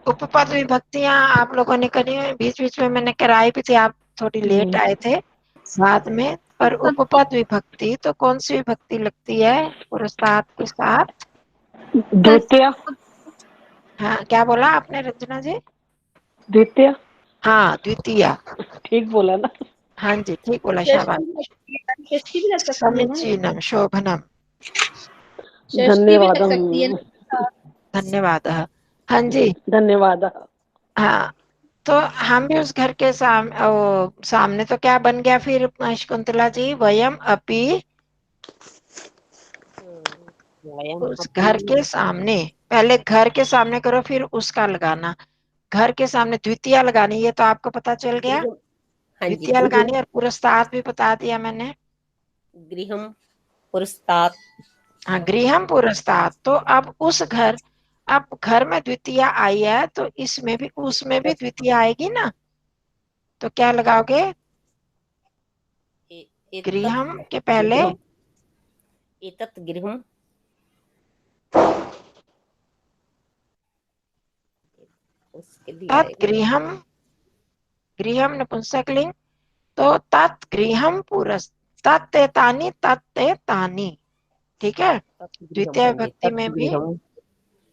उपपद विभक्तियां आप लोगों ने करी है, बीच बीच में मैंने कराई भी थी, आप थोड़ी लेट आए थे बाद में। पर उपपद विभक्ति तो कौन सी विभक्ति लगती है पुरस्तात के साथ? द्वितीय। हाँ, क्या बोला आपने रंजना जी? द्वितीय। हाँ, द्वितीय। ठीक बोला ना? हाँ जी, ठीक बोला, षष्ठी भी शाबाश। लगती है, षष्ठी भी लग सकती है ना, समीचीनम शोभनम, षष्ठी भी लग धन्यवादम। सकती है ना। धन्यवाद। हाँ जी। धन्यवाद। हाँ, तो हम भी उस घर के सामने तो क्या बन गया फिर शकुंतला जी? वयम अपि, वयम उस अपि, घर के सामने, पहले घर के सामने करो फिर उसका लगाना, घर के सामने द्वितीय लगानी, ये तो आपको पता चल गया। गृहम, हाँ जी, द्वितीय लगानी और पुरस्ताद भी बता दिया मैंने। गृहम पुरस्तात्, हाँ, गृहम पुरस्ताद। तो अब उस घर, अब घर में द्वितीय आई है तो इसमें भी, उसमें भी द्वितीय आएगी ना, तो क्या लगाओगे? एतत् गृहम के पहले गृहम, एतत् गृहम, उसके लिए तत् आएगा गृहम, गृहम नपुंसकलिंग, तो तत् गृहम पुरस, तत्ते तानी तत्ते तानी, ठीक है। तत् गृहम, द्वितीय हाँ जी, विभक्ति तत् में भी गृहम,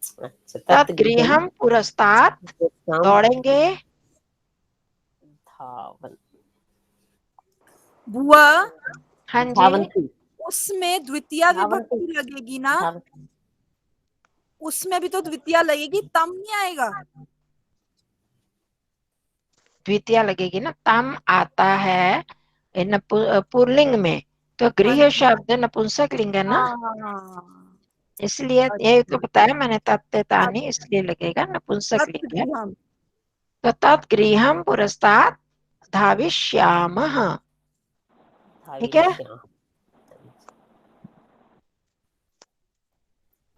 अच्छा, तत् तत् गृहम गृहम पुरस्तात्, तेषां दौड़ेंगे। धावन बुआ हाँ जी, धावन्ति उसमें द्वितीय धावन्ति विभक्ति लगेगी ना? धाव उसमें भी तो द्वितीय लगेगी, तम नहीं आएगा? द्वितीय लगेगी ना, तम आता है पुल्लिंग में, तो गृह अच्छा। शब्द नपुंसक लिंग है ना, हाँ हाँ हाँ। इसलिए ये तो अच्छा। बताया मैंने, तत्ते तानी, तत् इसलिए लगेगा नपुंसक तत् लिंग है। गृहम्। तो तत् गृहम पुरस्तात् धाविष्यामः, ठीक है, धाविष्यामः,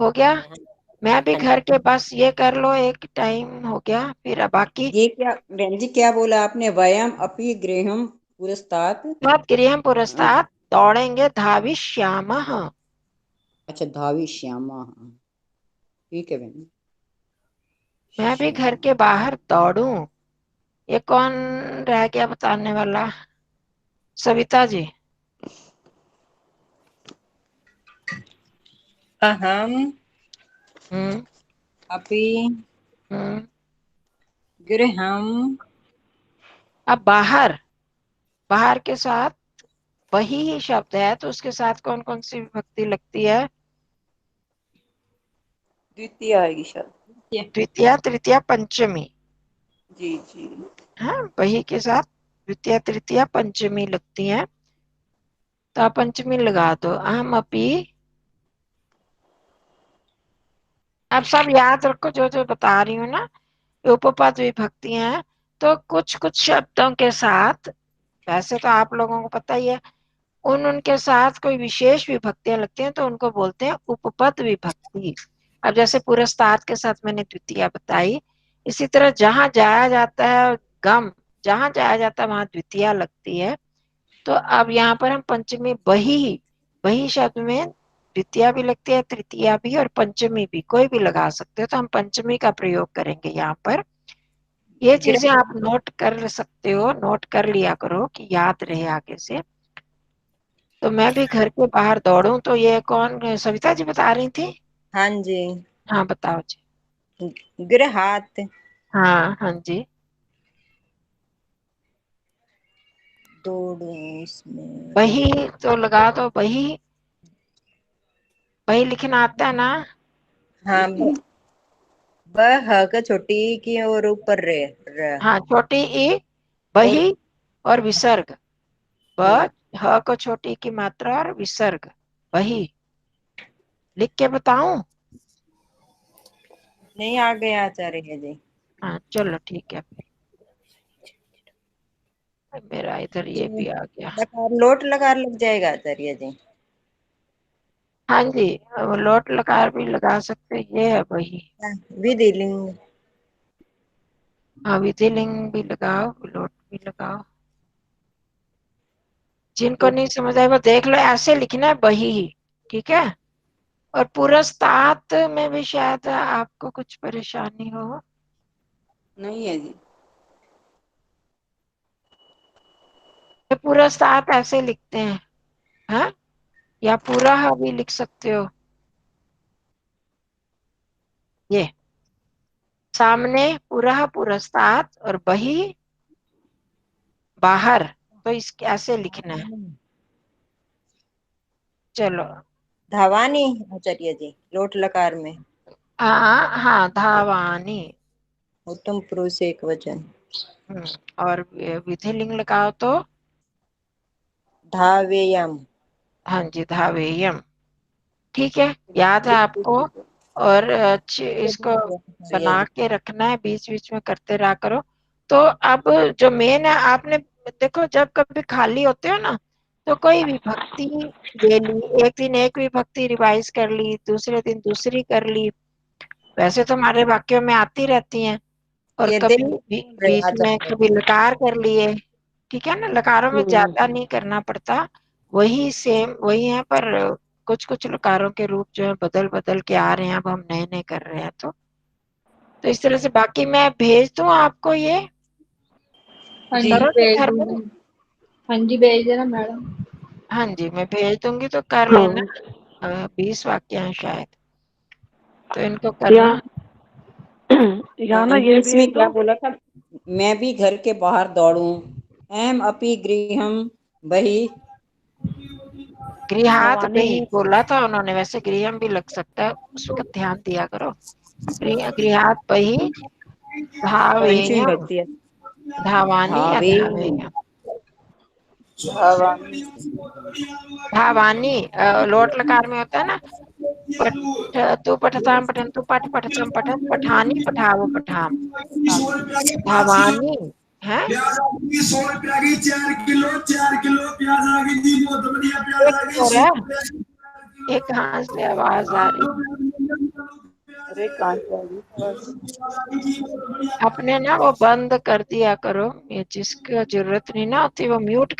हो गया। हाँ मैं भी हाँ घर के, बस ये कर लो, एक टाइम हो गया, फिर अब बाकी ये क्या बहन जी, क्या बोला आपने? वयम अपि गृहम पुरस्तात्। तत् गृहम पुरस्तात् दौड़ेंगे, धाविष्यामः। अच्छा, धाविष्यामः। ठीक है बहन। मैं भी घर के बाहर दौड़ूं, ये कौन रह गया बताने वाला? सविता जी। अहम हम्म, अपि हम्म, गृहम अब बाहर, बाहर के साथ वही ही शब्द है तो उसके साथ कौन कौन सी विभक्ति लगती है? द्वितीय आएगी शायद। द्वितीया, तृतीया, पंचमी। जी जी। हाँ, वही के साथ द्वितीया, तृतीया, पंचमी लगती है, तो आप पंचमी लगा दो। अहम अपि, अब सब याद रखो जो जो बता रही हूँ ना, उपपद विभक्तियां हैं। तो कुछ कुछ शब्दों के साथ, वैसे तो आप लोगों को पता ही है, उनके साथ कोई विशेष विभक्तियां लगती हैं तो उनको बोलते हैं उपपद विभक्ति। अब जैसे पुरस्ताद के साथ मैंने द्वितीया बताई, इसी तरह जहां जाया जाता है गम, जहां जाया जाता है वहां द्वितीया लगती है। तो अब यहाँ पर हम पंचमी बही, बही शब्द में द्वितीया भी लगती है, तृतीया भी और पंचमी भी, कोई भी लगा सकते हो। तो हम पंचमी का प्रयोग करेंगे यहाँ पर। ये चीजें आप नोट कर सकते हो, नोट कर लिया करो कि याद रहे आगे से। तो मैं भी घर के बाहर दौड़ूं, तो ये कौन, सविता जी बता रही थी? हाँ जी। हाँ बताओ जी। गृहात हाँ हाँ जी। दौड़ू इसमें बही तो लगा दो, बही, बही लिखना आता है ना? हाँ ब ह का छोटी की और ऊपर रे र हाँ, छोटी ई, और बही और विसर्ग, ब, हम्म, ह को छोटी की मात्रा और विसर्ग, बही। लिख के बताऊं? नहीं आ गया आचार्य जी। हाँ चलो ठीक है, मेरा इधर ये भी आ गया। लकार लोट लकार लग जाएगा आचार्य जी। हाँ जी, अब लोट लकार भी लगा सकते, ये है बही। विधिलिंग हाँ, विधिलिंग भी लगाओ, लोट भी लगाओ। जिनको नहीं समझ आए वो देख लो, ऐसे लिखना है बही, ठीक है। और पुरस्तात में भी शायद आपको कुछ परेशानी हो। नहीं है जी। ये पुरस्तात ऐसे लिखते हैं, हाँ, या पूरा भी लिख सकते हो। ये सामने पूरा पुरस्तात और बही बाहर, तो इसके ऐसे लिखना है। चलो। धावानी आचार्य जी लोट लकार में हाँ हाँ, धावानी। उत्तम पुरुष एक वचन। और विधिलिंग लगाओ तो धावेयम। हाँ जी, धावेयम। ठीक है, याद है आपको। और इसको बना के रखना है, बीच बीच में करते रहा करो। तो अब जो मेन है, आपने देखो जब कभी खाली होते हो ना, तो कोई विभक्ति ले ली, एक दिन एक विभक्ति रिवाइज कर ली, दूसरे दिन दूसरी कर ली। वैसे तो हमारे वाक्यों में आती रहती हैं, और ये कभी देख रहे बीच में आचार्य कभी लकार कर लिए, ठीक है ना। लकारों में ज्यादा नहीं करना पड़ता, वही सेम वही है, पर कुछ कुछ लकारों के रूप जो है बदल बदल के आ रहे हैं, अब हम नए नए कर रहे हैं। तो इस तरह से बाकी मैं भेज दूं आपको ये, हाँ जी करोगे भेज घर में? दूंगी। हाँ जी भेज देना मैडम। हाँ जी, मैं भेज दूंगी तो कर लेना। 20 वाक्य हैं शायद, तो इनको करना। यहाँ ना ये इंग्लिश भी है में क्या तो बोला था? मैं भी घर के बाहर दौड़ूं। एम अपि गृहम बही। गृहात भवानी बही बोला था उन्होंने, वैसे गृहम भी लग सकता है, उसका ध्यान दिया करो। गृहात बही पंचमी धावेयम, भक्ति है। धावानी या धावे धावेयम। धावानी। धावानी लोट लकार में होता है ना, पठ, तू पठताम पठन्तु, पठ पठतम पठन, पठानी पठावो पठाम। धावानी है। एक और है, एक कहाँ से आवाज आ रही है? अरे कहाँ से आ गई आवाज़? अपने ना वो बंद कर दिया करो, ये जिसका जरूरत नहीं ना होती वो म्यूट